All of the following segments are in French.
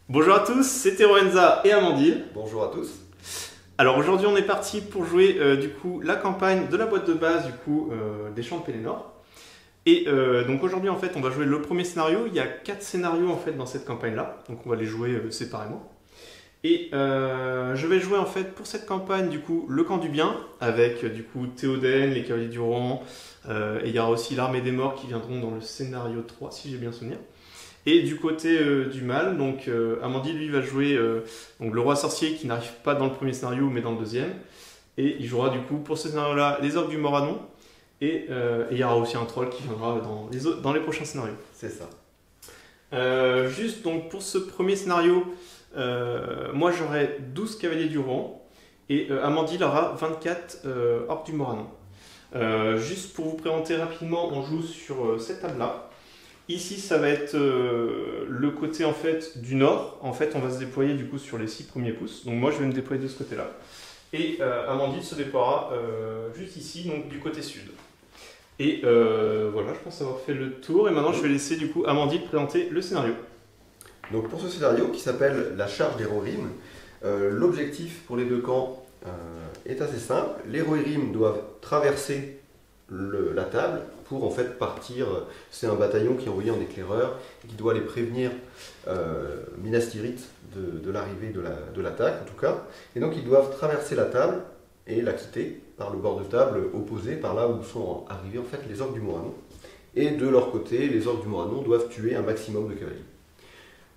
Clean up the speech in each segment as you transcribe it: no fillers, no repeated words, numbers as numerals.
Bonjour à tous, c'est Teroenza et Amandine. Bonjour à tous. Alors aujourd'hui on est parti pour jouer la campagne de la boîte de base des Champs de Pelennor. Et donc aujourd'hui en fait on va jouer le premier scénario. Il y a 4 scénarios en fait dans cette campagne là, donc on va les jouer séparément. Et je vais jouer en fait pour cette campagne le camp du bien avec Théoden, les cavaliers du Rohan, et il y aura aussi l'armée des morts qui viendront dans le scénario 3 si j'ai bien souvenir. Et du côté du mal, donc Amandine lui va jouer donc le roi sorcier qui n'arrive pas dans le premier scénario mais dans le deuxième. Et il jouera pour ce scénario-là les orques du Moranon. Et il y aura aussi un troll qui viendra dans les prochains scénarios. C'est ça. Juste donc pour ce premier scénario, moi j'aurai 12 cavaliers du Rohan et Amandine aura 24 orques du Moranon. Juste pour vous présenter rapidement, on joue sur cette table-là. Ici, ça va être le côté en fait du nord. En fait, on va se déployer sur les 6 premiers pouces. Donc moi, je vais me déployer de ce côté-là. Et Amandine se déploiera juste ici, donc du côté sud. Et voilà, je pense avoir fait le tour. Et maintenant, je vais laisser Amandine présenter le scénario. Donc pour ce scénario qui s'appelle la charge des Rohirrim, l'objectif pour les deux camps est assez simple. Les Rohirrim doivent traverser la table pour en fait partir. C'est un bataillon qui est envoyé en éclaireur et qui doit les prévenir Minas Tirith de l'arrivée de l'attaque en tout cas. Et donc ils doivent traverser la table et la quitter par le bord de table opposé, par là où sont arrivés en fait les orques du Moranon. Et de leur côté, les orques du Moranon doivent tuer un maximum de cavaliers.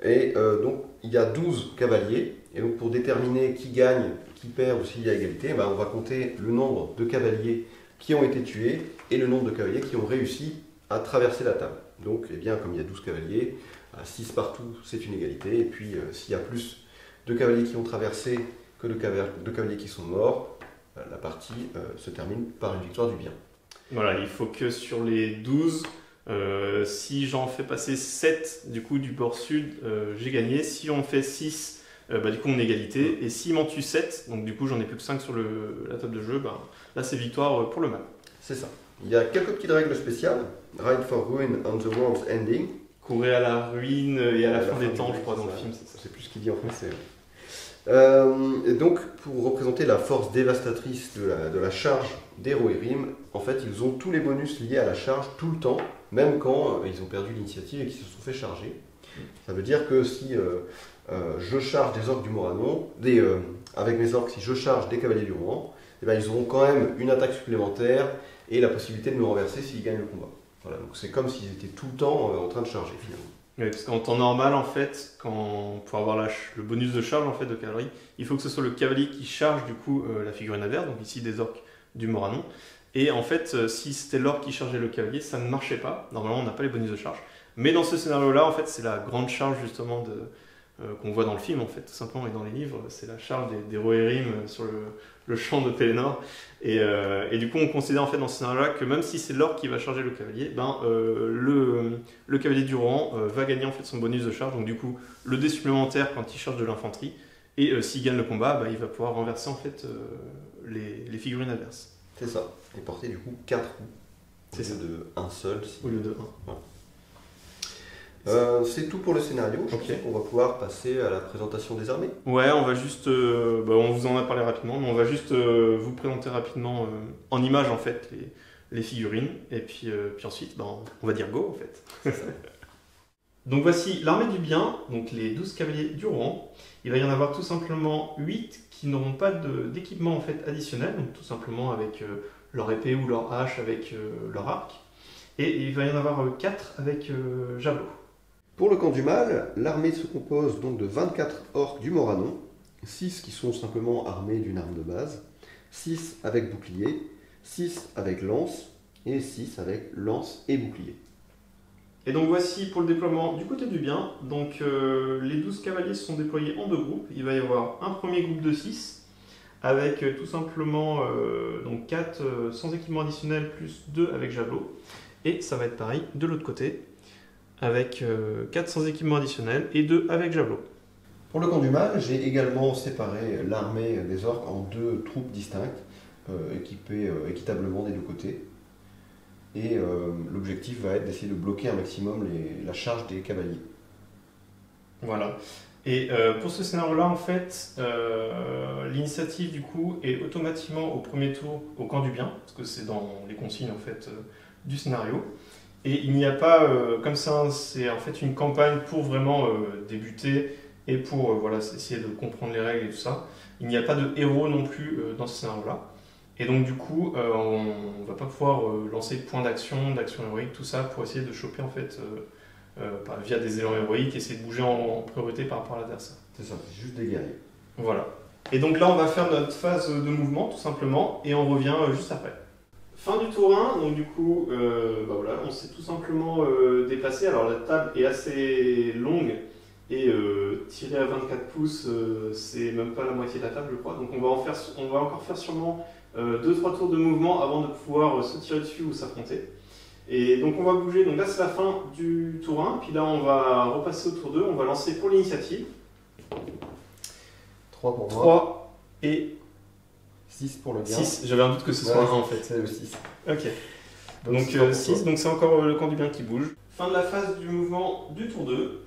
Et donc il y a 12 cavaliers, et donc pour déterminer qui gagne, qui perd ou s'il y a égalité, on va compter le nombre de cavaliers qui ont été tués et le nombre de cavaliers qui ont réussi à traverser la table. Donc, comme il y a 12 cavaliers, 6 partout, c'est une égalité. Et puis, s'il y a plus de cavaliers qui ont traversé que de cavaliers qui sont morts, la partie se termine par une victoire du bien. Voilà, il faut que sur les 12, si j'en fais passer 7 du bord sud, j'ai gagné. Si on fait 6, on est égalité. Et s'il m'en tue 7, donc j'en ai plus que 5 sur la table de jeu, là c'est victoire pour le mal. C'est ça. Il y a quelques petites règles spéciales. Ride for ruin on the world's ending. Courir à la ruine et à la fin des temps, je crois, dans le film. Je ne sais plus ce qu'il dit en français. Et donc, pour représenter la force dévastatrice de la charge des Rohirrim, en fait, ils ont tous les bonus liés à la charge tout le temps, même quand ils ont perdu l'initiative et qu'ils se sont fait charger. Ça veut dire que si je charge des orques du Moranon, avec mes orques, si je charge des cavaliers du Rohan, ils auront quand même une attaque supplémentaire et la possibilité de me renverser s'ils gagnent le combat. Voilà, donc c'est comme s'ils étaient tout le temps en train de charger finalement. Oui, parce qu'en temps normal, en fait, pour avoir le bonus de charge en fait, de cavalerie, il faut que ce soit le cavalier qui charge la figurine adverse, donc ici des orques du Moranon. Et en fait, si c'était l'orque qui chargeait le cavalier, ça ne marchait pas. Normalement, on n'a pas les bonus de charge. Mais dans ce scénario-là, en fait, c'est la grande charge justement qu'on voit dans le film, en fait, tout simplement, et dans les livres. C'est la charge des Rohirrim sur le champ de Pelennor. Et on considère en fait dans ce scénario-là que même si c'est l'orque qui va charger le cavalier, le cavalier du Rohan va gagner en fait son bonus de charge. Donc le dé supplémentaire quand il charge de l'infanterie. Et s'il gagne le combat, il va pouvoir renverser en fait les figurines adverses. C'est ça. Et porter 4 coups. C'est ça. Au lieu de un seul. Au lieu de 1. Voilà. C'est tout pour le scénario. Je pense qu'on va pouvoir passer à la présentation des armées. Ouais, on va juste, on vous en a parlé rapidement, mais on va juste vous présenter rapidement en images en fait les figurines, et puis ensuite, on va dire go en fait. Donc voici l'armée du bien, donc les 12 cavaliers du Rohan. Il va y en avoir tout simplement 8 qui n'auront pas d'équipement en fait additionnel, donc tout simplement avec leur épée ou leur hache, avec leur arc. Et il va y en avoir 4 avec javelot. Pour le camp du mal, l'armée se compose donc de 24 orques du Moranon, 6 qui sont simplement armés d'une arme de base, 6 avec bouclier, 6 avec lance et 6 avec lance et bouclier. Et donc voici pour le déploiement du côté du bien. Donc les 12 cavaliers sont déployés en 2 groupes. Il va y avoir un premier groupe de 6 avec tout simplement 4 sans équipement additionnel plus 2 avec javelot. Et ça va être pareil de l'autre côté avec 4 sans équipement additionnel et 2 avec javelot. Pour le camp du mal, j'ai également séparé l'armée des orques en 2 troupes distinctes, équipées équitablement des 2 côtés. Et l'objectif va être d'essayer de bloquer un maximum la charge des cavaliers. Voilà. Et pour ce scénario-là, en fait, l'initiative du coup est automatiquement au premier tour au camp du bien, parce que c'est dans les consignes en fait du scénario. Et il n'y a pas, comme ça, c'est en fait une campagne pour vraiment débuter et pour voilà, essayer de comprendre les règles et tout ça. Il n'y a pas de héros non plus dans ce scénario-là. Et donc du coup, on ne va pas pouvoir lancer de points d'action héroïque, tout ça, pour essayer de choper en fait, via des élans héroïques, essayer de bouger en priorité par rapport à l'adversaire. C'est ça, c'est juste des guerriers. Voilà. Et donc là, on va faire notre phase de mouvement, tout simplement, et on revient juste après. Fin du tour 1, donc du coup, voilà, on s'est tout simplement déplacé. Alors la table est assez longue, et tirer à 24 pouces, c'est même pas la moitié de la table, je crois. Donc on va encore faire sûrement 2-3 tours de mouvement avant de pouvoir se tirer dessus ou s'affronter. Et donc on va bouger, donc là c'est la fin du tour 1, puis là on va repasser au tour 2, on va lancer pour l'initiative. 3 pour moi. 3 et 6 pour le bien. 6, j'avais un doute que ce soit 1 en fait. C'est le 6. Ok. Donc 6, donc c'est encore le camp du bien qui bouge. Fin de la phase du mouvement du tour 2.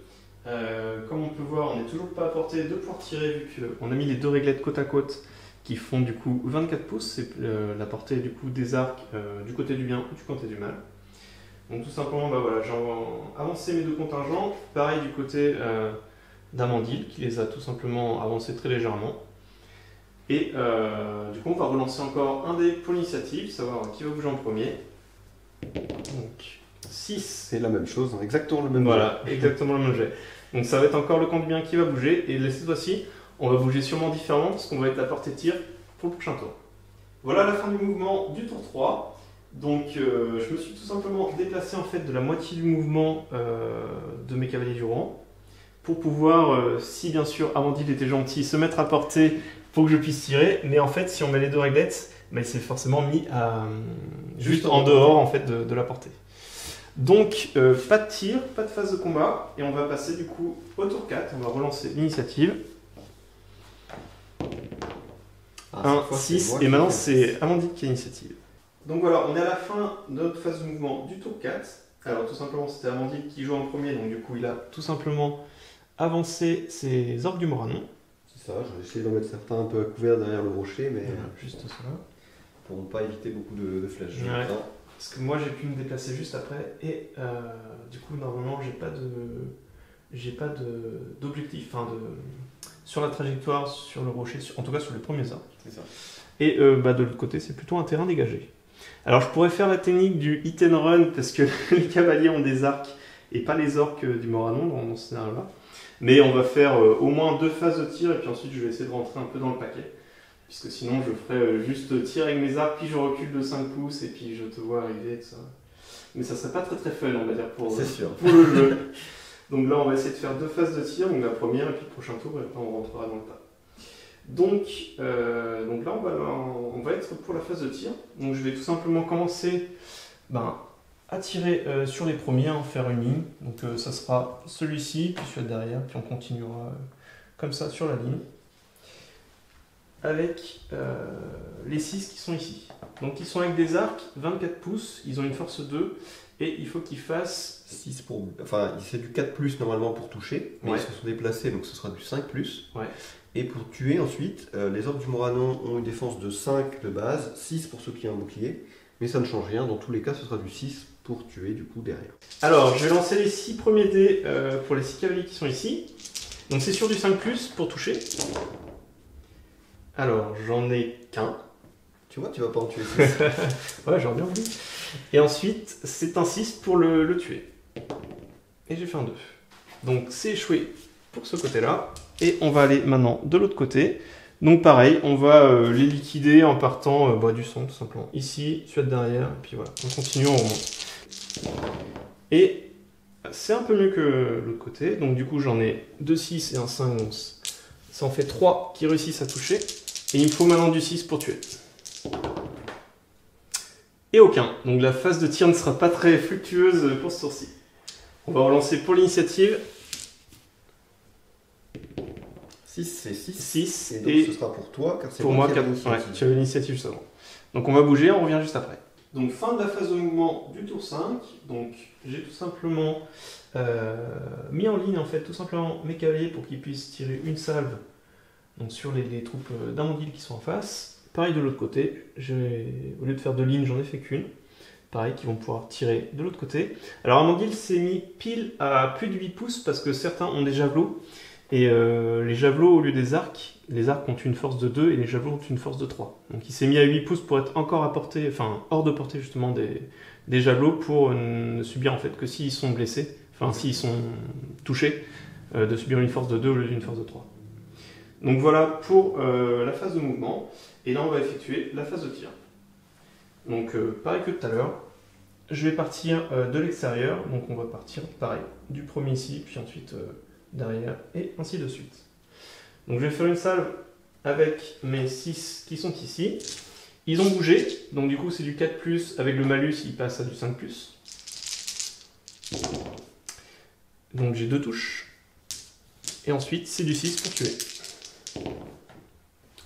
Comme on peut voir, on n'est toujours pas à portée de pouvoir tirer vu qu'on a mis les deux réglettes côte à côte qui font du coup 24 pouces. C'est la portée du coup des arcs du côté du bien ou du côté du mal. Donc tout simplement, bah voilà, j'ai avancé mes deux contingents. Pareil du côté d'Amandil qui les a tout simplement avancés très légèrement. Et du coup, on va relancer encore un dé pour l'initiative, savoir qui va bouger en premier. Donc 6. C'est la même chose, exactement le même Voilà, exactement le même jet. Donc ça va être encore le camp du bien qui va bouger. Et cette fois-ci, on va bouger sûrement différemment parce qu'on va être à portée de tir pour le prochain tour. Voilà la fin du mouvement du tour 3. Donc je me suis tout simplement déplacé en fait de la moitié du mouvement de mes cavaliers du rang pour pouvoir, si bien sûr Amandil était gentil, se mettre à portée pour que je puisse tirer. Mais en fait, si on met les deux réglettes, bah, il s'est forcément mis juste en dehors en fait, de la portée. Donc pas de tir, pas de phase de combat, et on va passer du coup au tour 4, on va relancer l'initiative. 1, 6, et maintenant c'est Amandil qui a l'initiative. Donc voilà, on est à la fin de notre phase de mouvement du tour 4. Alors tout simplement c'était Amandil qui joue en premier, donc du coup il a tout simplement avancé ses orques du Moranon. C'est ça, j'ai essayé d'en mettre certains un peu à couvert derrière le rocher, mais voilà, juste cela. Pour ne pas éviter beaucoup de flèches. Ouais. Parce que moi j'ai pu me déplacer juste après et du coup normalement j'ai pas d'objectif sur la trajectoire, sur le rocher, en tout cas sur les premiers arcs. C'est ça. Et de l'autre côté c'est plutôt un terrain dégagé. Alors je pourrais faire la technique du hit and run parce que les cavaliers ont des arcs et pas les orques du Moranon dans ce scénario là. Mais on va faire au moins 2 phases de tir et puis ensuite je vais essayer de rentrer un peu dans le paquet. Puisque sinon je ferais juste tir avec mes arcs, puis je recule de 5 pouces et puis je te vois arriver et tout ça. Mais ça serait pas très fun on va dire pour le jeu. Donc là on va essayer de faire 2 phases de tir, donc la première et puis le prochain tour et après on rentrera dans le tas. Donc là on va être pour la phase de tir. Donc je vais tout simplement commencer à tirer sur les premiers, faire une ligne. Donc ça sera celui-ci, puis celui derrière, puis on continuera comme ça sur la ligne. Avec les 6 qui sont ici. Donc ils sont avec des arcs 24 pouces, ils ont une force 2 et il faut qu'ils fassent 6 pour... Enfin, c'est du 4+ normalement pour toucher, mais ils se sont déplacés donc ce sera du 5+. Ouais. Et pour tuer ensuite, les orques du Moranon ont une défense de 5 de base, 6 pour ceux qui ont un bouclier, mais ça ne change rien, dans tous les cas ce sera du 6 pour tuer du coup derrière. Alors je vais lancer les 6 premiers dés pour les 6 cavaliers qui sont ici. Donc c'est sur du 5+ pour toucher. Alors, j'en ai qu'un. Tu vois, tu vas pas en tuer 6. Ouais, j'aurais bien voulu. Et ensuite, c'est un 6 pour le tuer. Et j'ai fait un 2. Donc, c'est échoué pour ce côté-là. Et on va aller maintenant de l'autre côté. Donc, pareil, on va les liquider en partant du centre, tout simplement. Ici, celui derrière, et puis voilà. On continue, on remonte. Et c'est un peu mieux que l'autre côté. Donc, du coup, j'en ai 2 6 et un 5, 11. Ça en fait 3 qui réussissent à toucher. Et il me faut maintenant du 6 pour tuer. Et aucun. Donc la phase de tir ne sera pas très fructueuse pour ce tour-ci. On va relancer pour l'initiative. 6, c'est 6. 6. Et donc ce sera pour toi, car c'est pour moi, 4. Ouais, tu avais l'initiative juste avant. Donc on va bouger, on revient juste après. Donc fin de la phase de mouvement du tour 5. Donc j'ai tout simplement mis en ligne en fait tout simplement mes cavaliers pour qu'ils puissent tirer une salve donc, sur les troupes d'Amandil qui sont en face. Pareil de l'autre côté, au lieu de faire 2 lignes, j'en ai fait qu'une. Pareil, qui vont pouvoir tirer de l'autre côté. Alors Amandil s'est mis pile à plus de 8 pouces parce que certains ont des javelots. Et les javelots, au lieu des arcs, les arcs ont une force de 2 et les javelots ont une force de 3. Donc il s'est mis à 8 pouces pour être encore à portée, enfin hors de portée justement des javelots pour ne subir en fait que s'ils sont blessés, enfin s'ils sont touchés, de subir une force de 2 au lieu d'une force de 3. Donc voilà pour la phase de mouvement. Et là on va effectuer la phase de tir. Donc pareil que tout à l'heure, je vais partir de l'extérieur, donc on va partir pareil, du premier ici, puis ensuite derrière, et ainsi de suite. Donc je vais faire une salve avec mes 6 qui sont ici. Ils ont bougé, donc du coup c'est du 4+, avec le malus il passe à du 5+. Donc j'ai 2 touches. Et ensuite c'est du 6 pour tuer.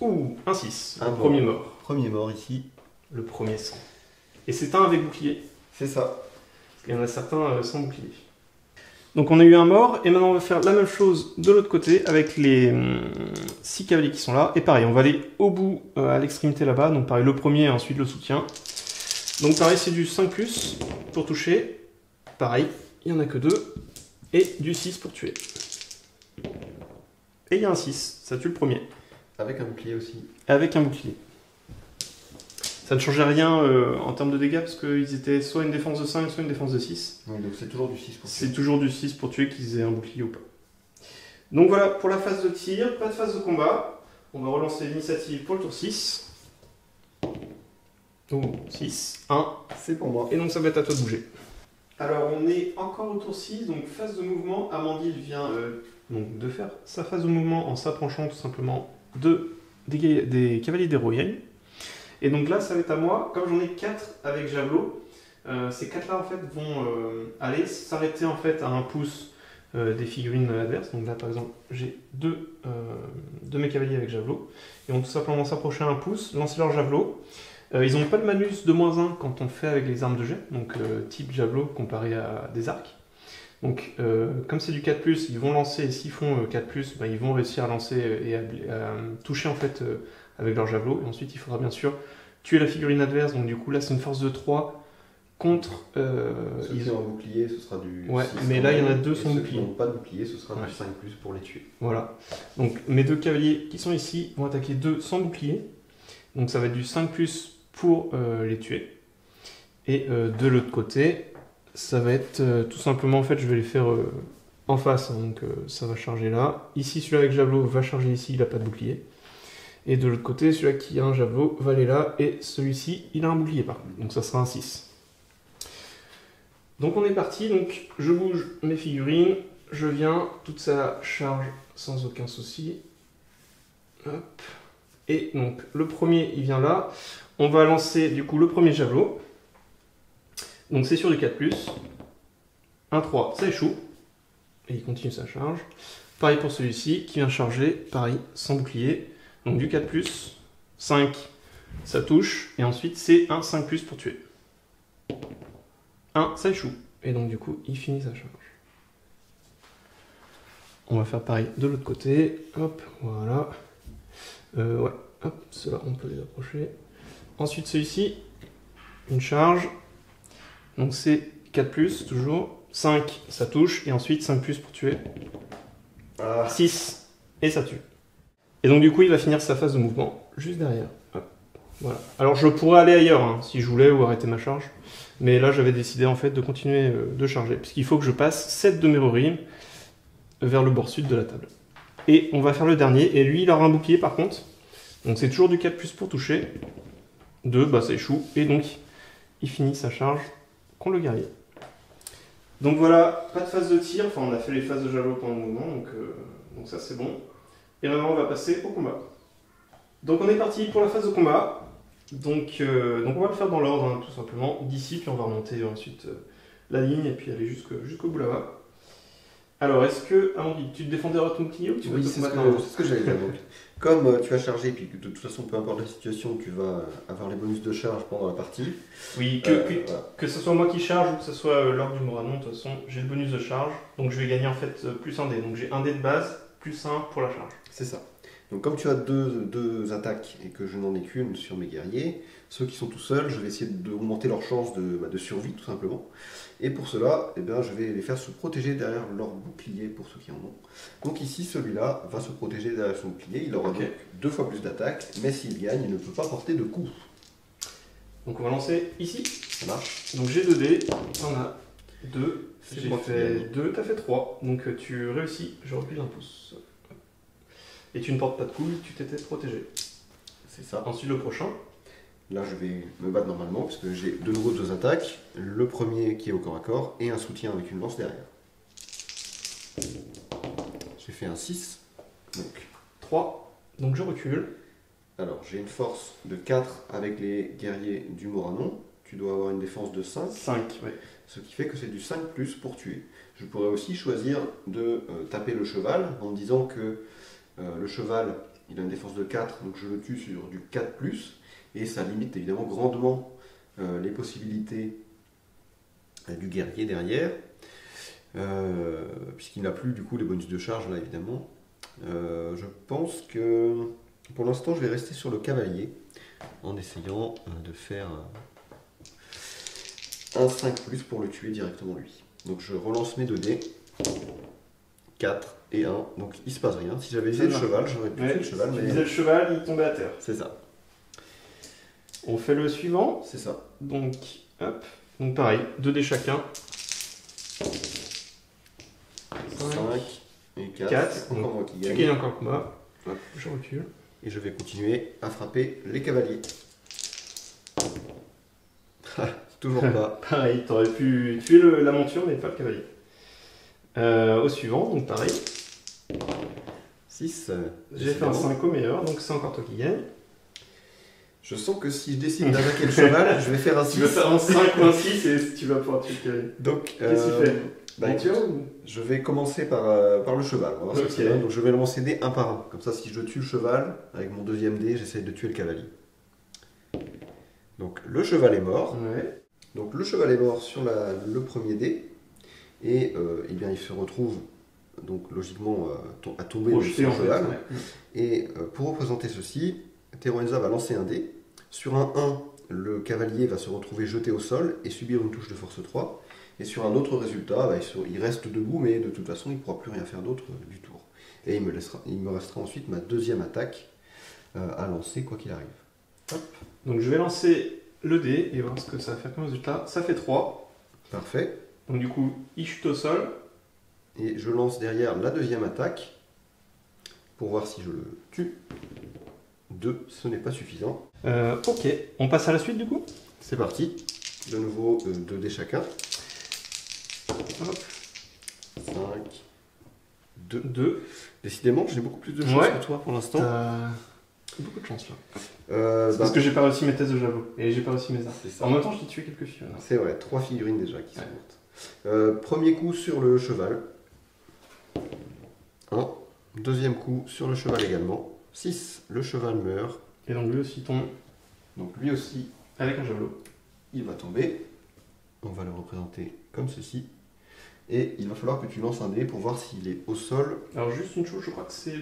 Ouh, un 6, un premier mort. Premier mort ici. Le premier sang. Et c'est un avec bouclier. C'est ça. Parce qu'il y en a certains sans bouclier. Donc on a eu un mort, et maintenant on va faire la même chose de l'autre côté avec les 6 cavaliers qui sont là. Et pareil, on va aller au bout, à l'extrémité là-bas. Donc pareil, le premier et ensuite le soutien. Donc pareil, c'est du 5+ pour toucher. Pareil, il n'y en a que 2. Et du 6 pour tuer. Et il y a un 6, ça tue le premier. Avec un bouclier aussi. Avec un bouclier. Ça ne changeait rien en termes de dégâts parce qu'ils étaient soit une défense de 5, soit une défense de 6. Oui, donc c'est toujours du 6 pour tuer. C'est toujours du 6 pour tuer qu'ils aient un bouclier ou pas. Donc voilà pour la phase de tir, pas de phase de combat. On va relancer l'initiative pour le tour 6. Oh, 6, 1. C'est pour moi. Et donc ça va être à toi de bouger. Alors on est encore au tour 6, donc phase de mouvement. Amandil vient donc de faire sa phase de mouvement en s'approchant tout simplement des cavaliers d'héroïne. Et donc là, ça va être à moi. Comme j'en ai 4 avec javelot, ces 4-là en fait vont aller s'arrêter en fait à un pouce des figurines adverses. Donc là, par exemple, j'ai 2 de mes cavaliers avec javelot. Ils vont tout simplement s'approcher à un pouce, lancer leur javelot. Ils n'ont pas de malus de -1 quand on fait avec les armes de jet, donc type javelot comparé à des arcs. Donc comme c'est du 4+, ils vont lancer, et s'ils font 4+, bah, ils vont réussir à lancer et à toucher en fait avec leur javelot. Et ensuite il faudra bien sûr tuer la figurine adverse, donc du coup là c'est une force de 3 contre... Ceux qui ont un bouclier, ce sera du... Ouais, mais là il y en a 2 sans bouclier. Ceux qui n'ont pas de bouclier, ce sera ouais. du 5+ pour les tuer. Voilà, donc mes 2 cavaliers qui sont ici vont attaquer 2 sans bouclier. Donc ça va être du 5+ pour les tuer. Et de l'autre côté, ça va être tout simplement, en fait, je vais les faire en face. Hein, donc ça va charger là. Ici, celui avec javelot va charger ici, il n'a pas de bouclier. Et de l'autre côté, celui qui a un javelot va aller là. Et celui-ci, il a un bouclier par contre. Donc ça sera un 6. Donc on est parti. Donc je bouge mes figurines. Je viens, toute ça charge sans aucun souci. Hop. Et donc le premier, il vient là. On va lancer du coup le premier javelot. Donc c'est sur du 4+. Un 3, ça échoue. Et il continue sa charge. Pareil pour celui-ci qui vient charger, pareil, sans bouclier. Donc du 4+, 5, ça touche. Et ensuite c'est un 5+ pour tuer. 1, ça échoue. Et donc du coup, il finit sa charge. On va faire pareil de l'autre côté. Hop, voilà. Ouais, hop, ceux-là, on peut les approcher. Ensuite celui-ci, une charge. Donc c'est 4+, toujours. 5, ça touche. Et ensuite 5+ pour tuer. 6, et ça tue. Et donc du coup, il va finir sa phase de mouvement juste derrière. Hop, voilà. Alors je pourrais aller ailleurs, hein, si je voulais, ou arrêter ma charge. Mais là, j'avais décidé en fait de continuer de charger. Parce qu'il faut que je passe 7 de mes Rohirrim vers le bord sud de la table. Et on va faire le dernier. Et lui, il aura un bouclier par contre. Donc c'est toujours du 4+ pour toucher. 2, bah ça échoue. Et donc, il finit sa charge contre le guerrier. Donc voilà, pas de phase de tir. Enfin, on a fait les phases de javelot pendant le mouvement. Donc ça, c'est bon. Et maintenant, on va passer au combat. Donc on est parti pour la phase de combat. Donc on va le faire dans l'ordre, hein, tout simplement. D'ici, puis on va remonter ensuite la ligne et puis aller jusqu'au bout là-bas. Alors, est-ce que, Amandine, tu te défendais à ton bouclier ou tu veux Oui, te c'est combattre maintenant? ce que j'allais dire. Donc, comme tu as chargé, puis que de toute façon, peu importe la situation, tu vas avoir les bonus de charge pendant la partie. Oui, Voilà. que ce soit moi qui charge ou que ce soit l'orgue du Moranon, de toute façon, j'ai le bonus de charge, donc je vais gagner en fait plus un dé. Donc j'ai un dé de base, plus un pour la charge. C'est ça. Donc comme tu as deux attaques et que je n'en ai qu'une sur mes guerriers, ceux qui sont tout seuls, je vais essayer d'augmenter leur chance de survie tout simplement. Et pour cela, eh bien, je vais les faire se protéger derrière leur bouclier pour ceux qui en ont. Donc ici, celui-là va se protéger derrière son bouclier. Il aura Ok. donc 2 fois plus d'attaque, mais s'il gagne, il ne peut pas porter de coups. Donc on va lancer ici. Ça marche? Donc j'ai 2 dés, t'en as 2, C'est j'ai moi qui fait gagne. 2, t'as fait 3. Donc tu réussis, je recule d'un pouce. Et tu ne portes pas de coups, tu t'étais protégé. C'est ça. Ensuite le prochain. Là, je vais me battre normalement, puisque j'ai de nouveau 2 attaques. Le premier qui est au corps à corps, et un soutien avec une lance derrière. J'ai fait un 6. Donc, 3. Donc je recule. alors, j'ai une force de 4 avec les guerriers du Moranon. Tu dois avoir une défense de 5, 5, ouais. ce qui fait que c'est du 5 plus pour tuer. Je pourrais aussi choisir de taper le cheval en me disant que le cheval, il a une défense de 4, donc je le tue sur du 4 plus, et ça limite évidemment grandement les possibilités du guerrier derrière, puisqu'il n'a plus du coup les bonus de charge là évidemment. Je pense que pour l'instant je vais rester sur le cavalier en essayant de faire un 5 plus pour le tuer directement lui. Donc je relance mes 2 dés, 4 et 1, donc il se passe rien. Si j'avais visé le cheval, j'aurais pu tuer le cheval, Tu mais visais le cheval, il tombait à terre. c'est ça, On fait le suivant. c'est ça. Donc, hop. Donc pareil, 2 dés chacun. 5. 5 et 4, Quatre. c'est encore moi qui Tu gagne. gagnes encore le combat. Hop, je recule. Et je vais continuer à frapper les cavaliers. Ah, toujours pas. Pareil, t'aurais pu tuer la monture, mais pas le cavalier. Au suivant, donc pareil. 6. J'ai fait un 5 au meilleur, donc c'est encore toi qui gagne. Je sens que si je décide d'attaquer le cheval, je vais faire un 6. Tu veux faire un 5 ou un 6 et tu vas pouvoir tuer le cavalier. Donc, Qu'est-ce qu'il fait bah, Monture écoute, ou- je vais commencer par le cheval. On va voir ce que Ok. ça donne. Donc je vais le lancer dé un par un. Comme ça, si je tue le cheval, avec mon deuxième dé, j'essaie de tuer le cavalier. Donc le cheval est mort. Ouais. Donc le cheval est mort sur le premier dé. Et eh bien, il se retrouve donc logiquement à tomber de Projeté son en fait. cheval. Ouais. Et pour représenter ceci, Teroenza va lancer un dé. Sur un 1, le cavalier va se retrouver jeté au sol et subir une touche de force 3. Et sur un autre résultat, bah, il reste debout, mais de toute façon, il ne pourra plus rien faire d'autre du tour. Et il me restera ensuite ma deuxième attaque à lancer, quoi qu'il arrive. Hop, Donc je vais lancer le dé et voir ce que ça va faire comme résultat. Ça fait 3. parfait. Donc du coup, il chute au sol. Et je lance derrière la deuxième attaque pour voir si je le tue. 2, ce n'est pas suffisant. Ok, on passe à la suite du coup. C'est parti. De nouveau, 2 dés chacun. Hop. 5, 2. 2. Décidément, j'ai beaucoup plus de chance Ouais. que toi pour l'instant. T'as beaucoup de chance là. Bah, Parce que j'ai pas réussi mes tests de javelot et j'ai pas réussi mes arts. c'est ça. En même temps, je t'ai tué quelques filles. Là. C'est vrai, 3 figurines déjà qui sont Ouais. mortes. Premier coup sur le cheval. 1. Deuxième coup sur le cheval également. 6. Le cheval meurt. Et donc lui aussi tombe Donc lui aussi, avec un javelot. il va tomber. On va le représenter comme ceci. Et il va falloir que tu lances un dé pour voir s'il est au sol. Alors juste une chose, je crois que c'est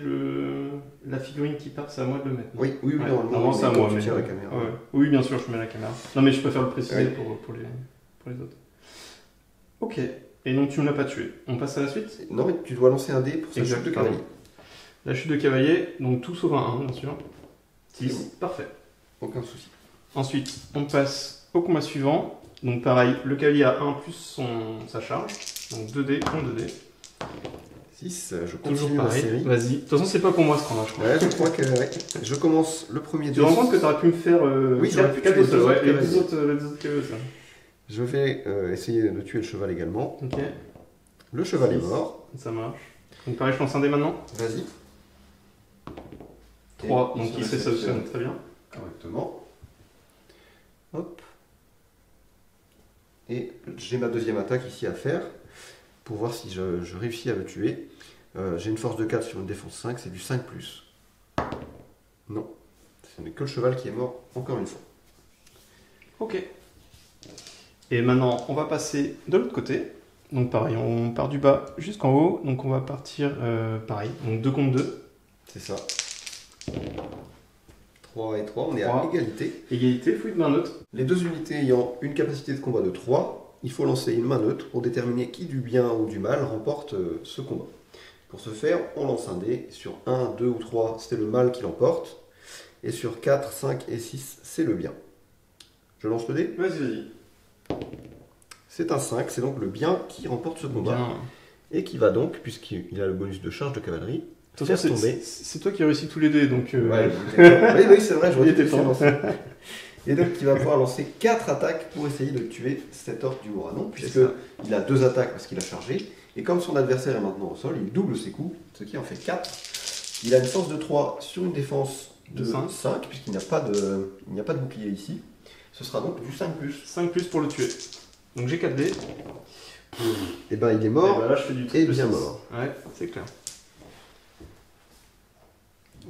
la figurine qui part, c'est à moi de le mettre. non Oui, oui, Ouais, normalement, c'est à mais moi. tu Mais... tiens la caméra. Ouais. Oui, bien sûr, je mets la caméra. Non, mais je préfère le préciser Ouais. pour les autres. Ok. Et donc tu ne l'as pas tué. On passe à la suite. Non, mais tu dois lancer un dé pour sa chute de Exactement. cavalier. La chute de cavalier, donc tout sauf un 1, bien sûr. 6. C'est bon. Parfait. Aucun souci. Ensuite, on passe au combat suivant. Donc pareil, le cavalier a 1 plus sa charge. Donc 2D, prends 2D. 6, je Toujours continue ma pareil. série. Vas-y. De toute façon, c'est pas pour moi ce qu'on a, je crois. Ouais, je crois que ouais. Je commence le premier Tu dé. te rends compte que t'aurais pu me faire Oui, j'aurais pu 4 tuer au sol, les ouais, autres les cavaliers. deux autres cavaliers, ça. Je vais essayer de tuer le cheval également. Ok, Le cheval est Six. mort. ça marche. Donc pareil, je lance un dé maintenant. Vas-y. 3, Et donc il se sélectionne très bien. correctement. Hop. Et j'ai ma deuxième attaque ici à faire. pour voir si je réussis à le tuer. J'ai une force de 4 sur une défense 5, c'est du 5+. Non, ce n'est que le cheval qui est mort, encore une fois. Ok. Et maintenant, on va passer de l'autre côté. Donc pareil, on part du bas jusqu'en haut. Donc on va partir pareil. Donc 2 contre 2. C'est ça. 3 et 3, on est à 3. égalité. Égalité, fouille de main neutre. Les deux unités ayant une capacité de combat de 3, il faut lancer une main neutre pour déterminer qui du bien ou du mal remporte ce combat. Pour ce faire, on lance un dé. Sur 1, 2 ou 3, c'est le mal qui l'emporte. Et sur 4, 5 et 6, c'est le bien. Je lance le dé. Vas-y. C'est un 5, c'est donc le bien qui remporte ce combat. Bien. Et qui va donc, puisqu'il a le bonus de charge de cavalerie, De toute faire façon, tomber. c'est toi qui as réussi tous les dés, donc... Ouais, oui, c'est vrai, je vois Il était que fort. lancé. Et donc, il va pouvoir lancer 4 attaques pour essayer de tuer cet orque du Moranon, puisqu'il a 2 attaques parce qu'il a chargé. Et comme son adversaire est maintenant au sol, il double ses coups, ce qui en fait 4. Il a une force de 3 sur une défense de 5 puisqu'il n'y a pas de bouclier ici. Ce sera donc du 5+. 5+ pour le tuer. Donc j'ai 4 dés. Et ben il est mort, Et ben là, je fais du et triple bien 6. mort. Ouais, c'est clair.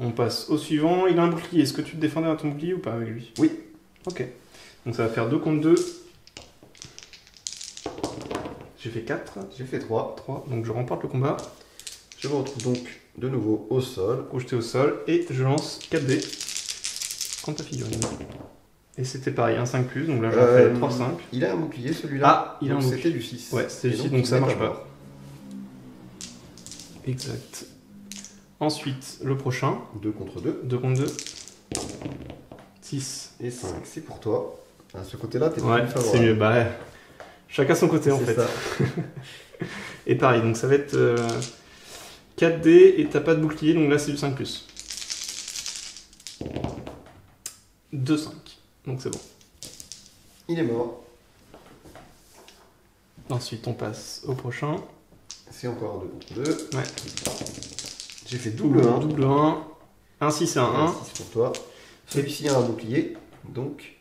On passe au suivant. Il a un bouclier. Est-ce que tu te défendais à ton bouclier ou pas avec lui? Oui. Ok. Donc ça va faire 2 contre 2. J'ai fait 4. J'ai fait 3. 3. Donc je remporte le combat. Je me retrouve donc de nouveau au sol. Projeté au sol. Et je lance 4 dés contre ta figurine. Et c'était pareil, un 5+. Donc là j'en fais 3-5. Il a un bouclier celui-là. Ah, il a un donc bouclier. c'était du 6. Ouais, c'était du Et 6, donc il ça n'est marche pas pas. mort. Exact. Ensuite, le prochain. 2 contre 2. 2 contre 2. 6. Et 5, c'est pour toi. À ce côté-là, t'es Ouais, plus favorable. c'est mieux. Bah ouais. Chacun son côté en C'est fait. ça. Et pareil, donc ça va être 4D et t'as pas de bouclier, donc là c'est du 5+. 2, 5. Donc c'est bon. Il est mort. Ensuite, on passe au prochain. C'est encore un 2 contre 2. Ouais. J'ai fait double 1. Double 1. Un 6 et un 1. 6 pour toi. Celui-ci a un bouclier, donc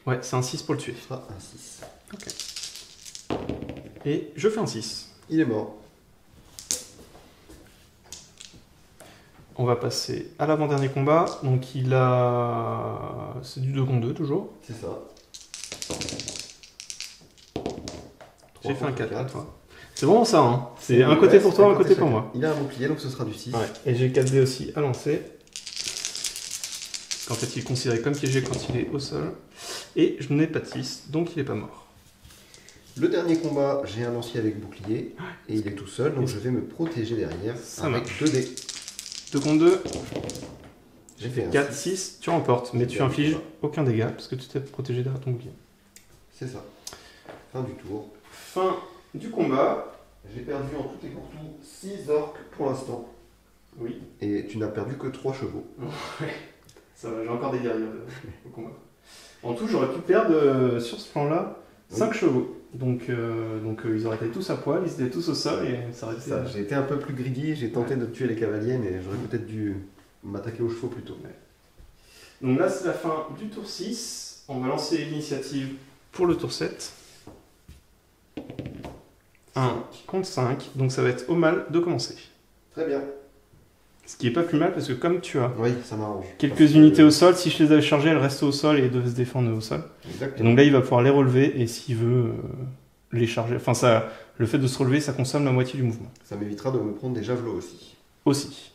Ouais, c'est un 6 pour le tuer. ce sera un 6. Et je fais un 6. Il est mort. On va passer à l'avant-dernier combat. Donc il a... C'est du 2 contre 2 toujours. C'est ça. J'ai fait un 4 4. toi. C'est vraiment ça, hein. C'est un côté pour toi, un côté pour moi. Il a un bouclier, donc ce sera du 6. Ouais. Et j'ai 4D aussi à lancer. En fait, il est considéré comme piégé quand il est au sol. Et je n'ai pas de 6, donc il est pas mort. Le dernier combat, j'ai un lancier avec bouclier, et il est tout seul, donc je vais me protéger derrière Ça avec marche. 2 dés. 2 contre 2, J'ai fait un 4, 6. 6, tu remportes, mais tu Bien, infliges voilà. aucun dégât parce que tu t'es protégé derrière ton bouclier. C'est ça. Fin du tour. Fin du combat. J'ai perdu en tout et pour tout 6 orques pour l'instant. Oui. Et tu n'as perdu que 3 chevaux. Ouais. Ça va, j'ai encore des guerriers au combat. En tout, j'aurais pu perdre sur ce plan-là 5 chevaux. Donc ils auraient été tous à poil, ils étaient tous au sol et ça aurait été... Ça, j'ai été un peu plus greedy, j'ai tenté de tuer les cavaliers, mais j'aurais peut-être dû m'attaquer aux chevaux plutôt. Donc là, c'est la fin du tour 6. On va lancer l'initiative pour le tour 7. 1 contre 5. Donc ça va être au mal de commencer. Très bien. Ce qui est pas plus mal parce que comme tu as Oui, ça m'arrange. quelques unités au sol, si je les avais chargées, elles restent au sol et elles doivent se défendre au sol. Et Exactement. donc là, il va pouvoir les relever et s'il veut les charger... Enfin, ça, le fait de se relever, ça consomme la moitié du mouvement. Ça m'évitera de me prendre des javelots aussi. Aussi.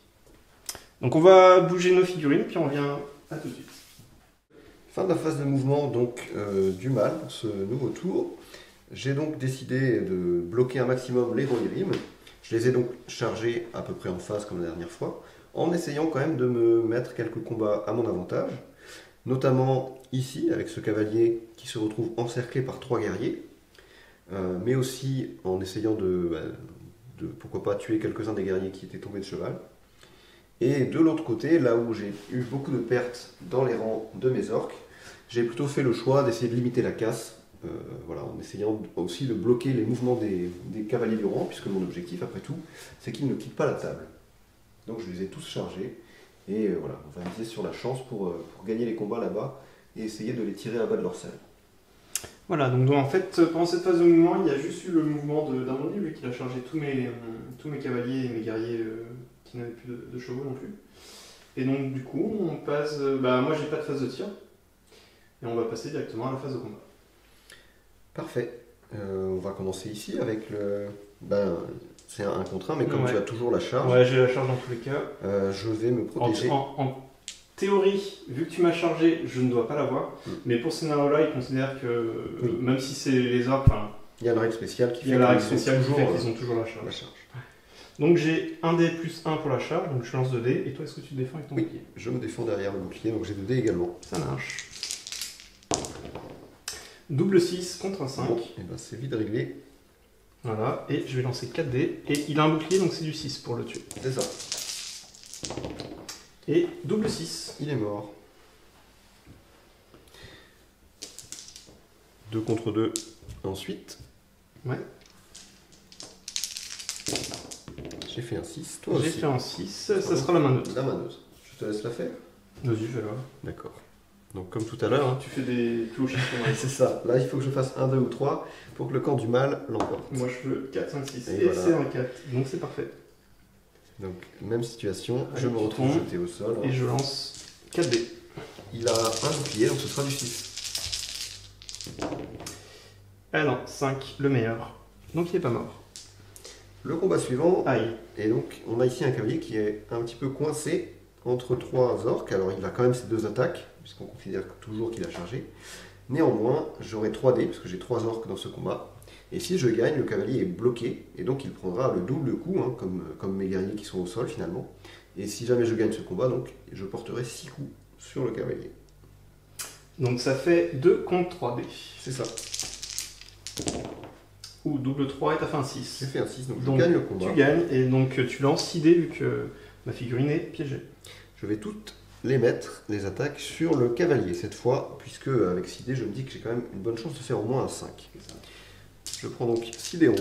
Donc on va bouger nos figurines, puis on revient à tout de suite. Fin de la phase de mouvement donc du mal pour ce nouveau tour. J'ai donc décidé de bloquer un maximum les Rohirrim. Je les ai donc chargés à peu près en face comme la dernière fois, en essayant quand même de me mettre quelques combats à mon avantage, notamment ici avec ce cavalier qui se retrouve encerclé par 3 guerriers, mais aussi en essayant de pourquoi pas tuer quelques-uns des guerriers qui étaient tombés de cheval. Et de l'autre côté, là où j'ai eu beaucoup de pertes dans les rangs de mes orques, j'ai plutôt fait le choix d'essayer de limiter la casse, voilà, en essayant aussi de bloquer les mouvements des cavaliers du rang, puisque mon objectif, après tout, c'est qu'ils ne quittent pas la table. Donc je les ai tous chargés, et voilà, on va miser sur la chance pour gagner les combats là-bas, et essayer de les tirer à bas de leur selle. Voilà, donc en fait, pendant cette phase de mouvement, il y a juste eu le mouvement d'Harmonie, vu qu'il a chargé tous mes cavaliers et mes guerriers qui n'avaient plus de chevaux non plus. Et donc du coup, on passe... moi j'ai pas de phase de tir, et on va passer directement à la phase de combat. Parfait. On va commencer ici avec le... c'est un contre 1, mais comme tu as toujours la charge... Ouais, j'ai la charge dans tous les cas. Je vais me protéger. En théorie, vu que tu m'as chargé, je ne dois pas l'avoir. Mais pour ce scénario-là, il considère que même si c'est les orques, il y a une règle spéciale qui fait qu'ils ont toujours la charge. Donc j'ai un dé plus 1 pour la charge, donc je lance 2 dés. Et toi, est-ce que tu te défends avec ton bouclier? Je me défends derrière le bouclier, donc j'ai 2 dés également. Ça marche. Double 6 contre un 5. Bon, et c'est vite réglé. Voilà, et je vais lancer 4 dés. Et il a un bouclier, donc c'est du 6 pour le tuer. C'est ça. Et double 6. Il est mort. 2 contre 2 ensuite. Ouais. J'ai fait un 6. Toi aussi. J'ai fait un 6. Ça sera la main neutre. La main neutre. Je te laisse la faire. Vas-y, fais-la. D'accord. Donc comme tout à l'heure. Tu fais des cloches. C'est ça. Là, il faut que je fasse 1, 2 ou 3 pour que le camp du mal l'emporte. Moi, je veux 4, 5, 6. Et voilà. c'est un 4. Donc c'est parfait. Donc, même situation. Allez, je me retrouve jeté au sol. Et je lance 4 dés. Il a un bouclier, donc ce sera du 6. Ah non, 5, le meilleur. Donc il n'est pas mort. Le combat suivant. Aïe. Et donc, on a ici un cavalier qui est un petit peu coincé entre 3 orques. Alors, il a quand même ses 2 attaques, puisqu'on considère toujours qu'il a chargé. Néanmoins, j'aurai 3 dés, parce que j'ai 3 orques dans ce combat. Et si je gagne, le cavalier est bloqué, et donc il prendra le double coup, comme mes guerriers qui sont au sol finalement. Et si jamais je gagne ce combat, donc, je porterai 6 coups sur le cavalier. Donc ça fait 2 contre 3 dés. C'est ça. Ou double 3 et t'as fait un 6. J'ai fait un 6, donc je gagne le combat. Tu gagnes, et donc tu lances 6 dés vu que ma figurine est piégée. Je vais toutes les mettre, les attaques, sur le cavalier cette fois, puisque avec 6 dés, je me dis que j'ai quand même une bonne chance de faire au moins un 5. Je prends donc 6 dés rouges.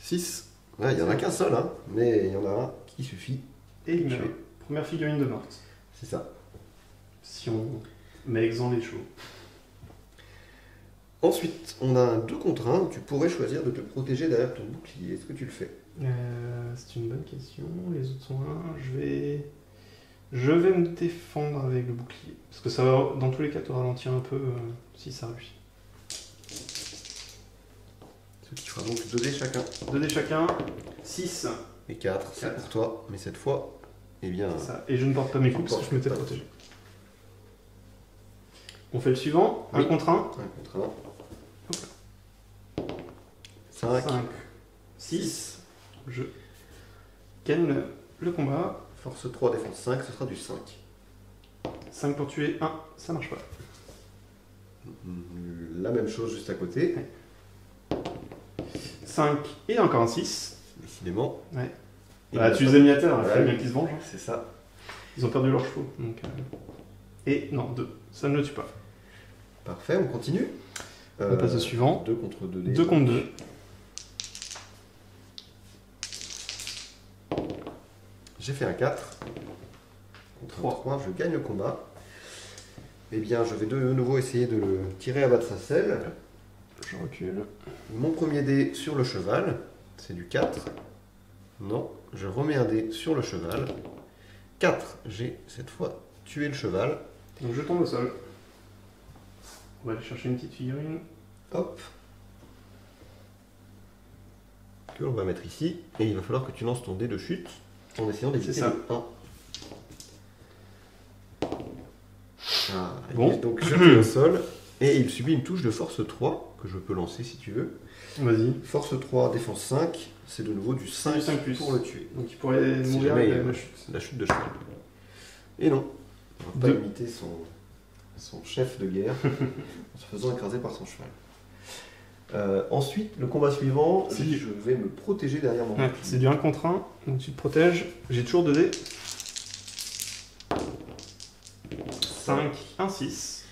6. Ouais, il n'y en a qu'un seul, mais il y en a un qui suffit. Et il meurt. Première figurine de morte. C'est ça. Si on met exempt les chevaux. Ensuite, on a un 2 contre 1 où tu pourrais choisir de te protéger derrière ton bouclier. Est-ce que tu le fais? C'est une bonne question. Les autres sont 1. Je vais me défendre avec le bouclier. Parce que ça va, dans tous les cas, te ralentir un peu si ça réussit. Ce qui fera donc 2 dés chacun. 2 dés chacun. 6. Et 4, c'est pour toi. Mais cette fois, eh bien... Ça. Et je ne porte pas mes coups parce que je m'étais protégé. On fait le suivant. 1 contre 1. 1 contre 1. 5. 6. Je gagne le combat. Force 3, défense 5, ce sera du 5. 5 pour tuer 1, ça marche pas. La même chose juste à côté. 5 et encore un 6. Décidément. Ouais. Bah, tu les as mis à terre, il fallait bien qu'ils se vengent. C'est ça. Ils ont perdu leurs chevaux. Donc, Et non, 2. Ça ne le tue pas. Parfait, on continue. On passe au suivant. 2 contre 2 dés. 2 contre 2. J'ai fait un 4. Contre 3, je gagne le combat. Eh bien, je vais de nouveau essayer de le tirer à bas de sa selle. Je recule. Mon premier dé sur le cheval, c'est du 4. Non, je remets un dé sur le cheval. 4, j'ai cette fois tué le cheval. Donc je tombe au sol. On va aller chercher une petite figurine. Hop. Que l'on va mettre ici. Et il va falloir que tu lances ton dé de chute en essayant d'éviter le 1. Ah, bon. Donc jeté au sol. Et il subit une touche de force 3 que je peux lancer si tu veux. Vas-y. Force 3, défense 5. C'est de nouveau du 5, pour le tuer. Donc il pourrait mourir avec la chute de cheval. Et non. On ne va pas imiter son chef de guerre en se faisant écraser par son cheval. Ensuite, le combat suivant, je vais me protéger derrière mon bouclier. C'est du 1 contre 1, donc tu te protèges. J'ai toujours 2 dés. 5, 1, 6.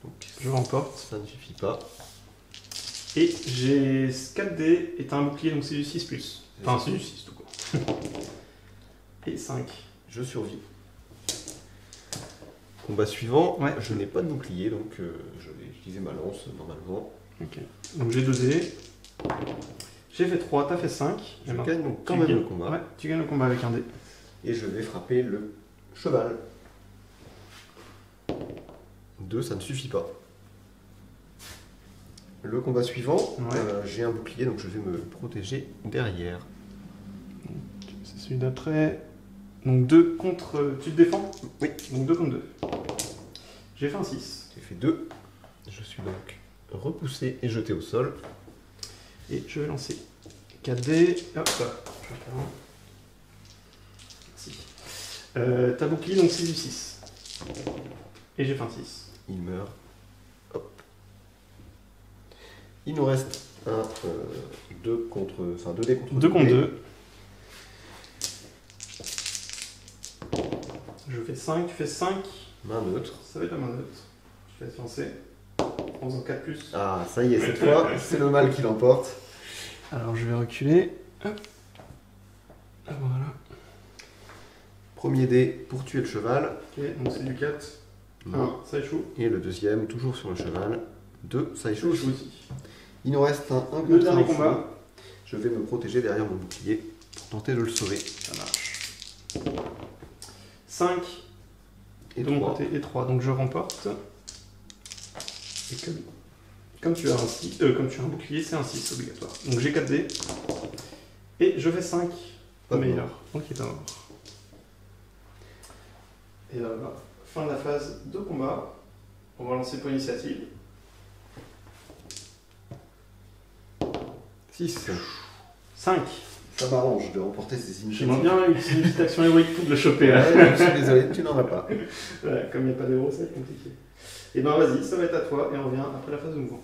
Donc, je remporte. Ça ne suffit pas. Et j'ai 4 dés et t'as un bouclier, donc c'est du 6 plus. Enfin, c'est du 6 tout court. Et 5. Je survis. Combat suivant, Ouais. je n'ai pas de bouclier, donc je vais utiliser ma lance normalement. Ok. Donc j'ai 2 dés. J'ai fait 3, t'as fait 5. Je gagne donc quand tu même gagnes. le combat. Ouais, tu gagnes le combat avec un dé. Et je vais frapper le cheval. 2, ça ne suffit pas. Le combat suivant, Ouais. j'ai un bouclier, donc je vais me protéger derrière. C'est celui d'après. Donc 2 contre. Tu te défends? Oui. Donc 2 contre 2. J'ai fait un 6. J'ai fait 2. Je suis donc repoussé et jeté au sol. Et je vais lancer 4 dés. Hop, je vais faire un. Merci. T'as bouclier, donc c'est du 6. Et j'ai fait un 6. Il meurt. Hop. Il nous reste un 2 contre. Enfin 2 dés contre 2 contre dés. 2. Je fais 5, tu fais 5. Main neutre. Ça va être la main neutre. Je vais te lancer. En faisant 4 plus. Ah, ça y est, cette fois, c'est le mal qui l'emporte. Alors je vais reculer. Hop. Ah, voilà. Premier dé pour tuer le cheval. Ok, donc c'est du 4. 1, ça échoue. Et le deuxième, toujours sur le cheval. 2, ça échoue aussi. aussi. Il nous reste un 1 Le contre dernier 1 combat. Je vais me protéger derrière mon bouclier pour tenter de le sauver. Ça marche. 5 Et de mon 3. côté et 3. Donc je remporte. Et comme tu as un 6, comme tu as un bouclier, c'est un 6 obligatoire. Donc j'ai 4 dés. Et je fais 5 Pas de meilleur. Donc il est pas mort. Et là, fin de la phase de combat. On va lancer pour initiative. 6. 5. Ça m'arrange de remporter ces initiatives. J'aimerais bien une petite action héroïque pour le choper. Hein. Ouais, je suis désolé, tu n'en as pas. Ouais, comme il n'y a pas d'héros, ça va être compliqué. Et ben vas-y, ça va être à toi et on revient après la phase de mouvement.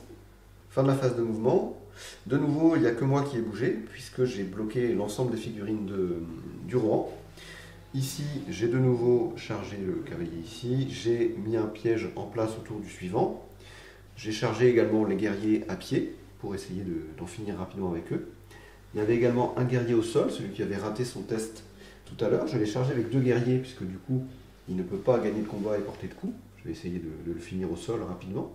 Fin de la phase de mouvement. De nouveau, il n'y a que moi qui ai bougé, puisque j'ai bloqué l'ensemble des figurines du roi. Ici, j'ai de nouveau chargé le cavalier ici. J'ai mis un piège en place autour du suivant. J'ai chargé également les guerriers à pied, pour essayer d'en finir rapidement avec eux. Il y avait également un guerrier au sol, celui qui avait raté son test tout à l'heure. Je l'ai chargé avec 2 guerriers, puisque du coup, il ne peut pas gagner de combat et porter de coups. Je vais essayer de le finir au sol rapidement.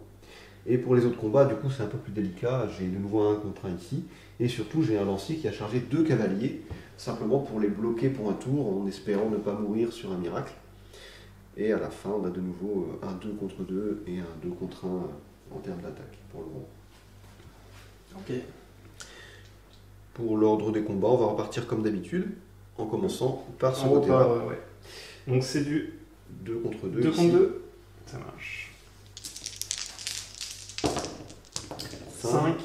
Et pour les autres combats, du coup, c'est un peu plus délicat. J'ai de nouveau un 1 contre 1 ici. Et surtout, j'ai un lancier qui a chargé 2 cavaliers, simplement pour les bloquer pour un tour, en espérant ne pas mourir sur un miracle. Et à la fin, on a de nouveau un 2 contre 2 et un 2 contre 1 en termes d'attaque pour le moment. Ok. Pour l'ordre des combats, on va repartir comme d'habitude, en commençant par ce En haut, côté-là. ouais. Donc c'est du 2 contre 2 2 ici. contre 2. Ça marche. 5,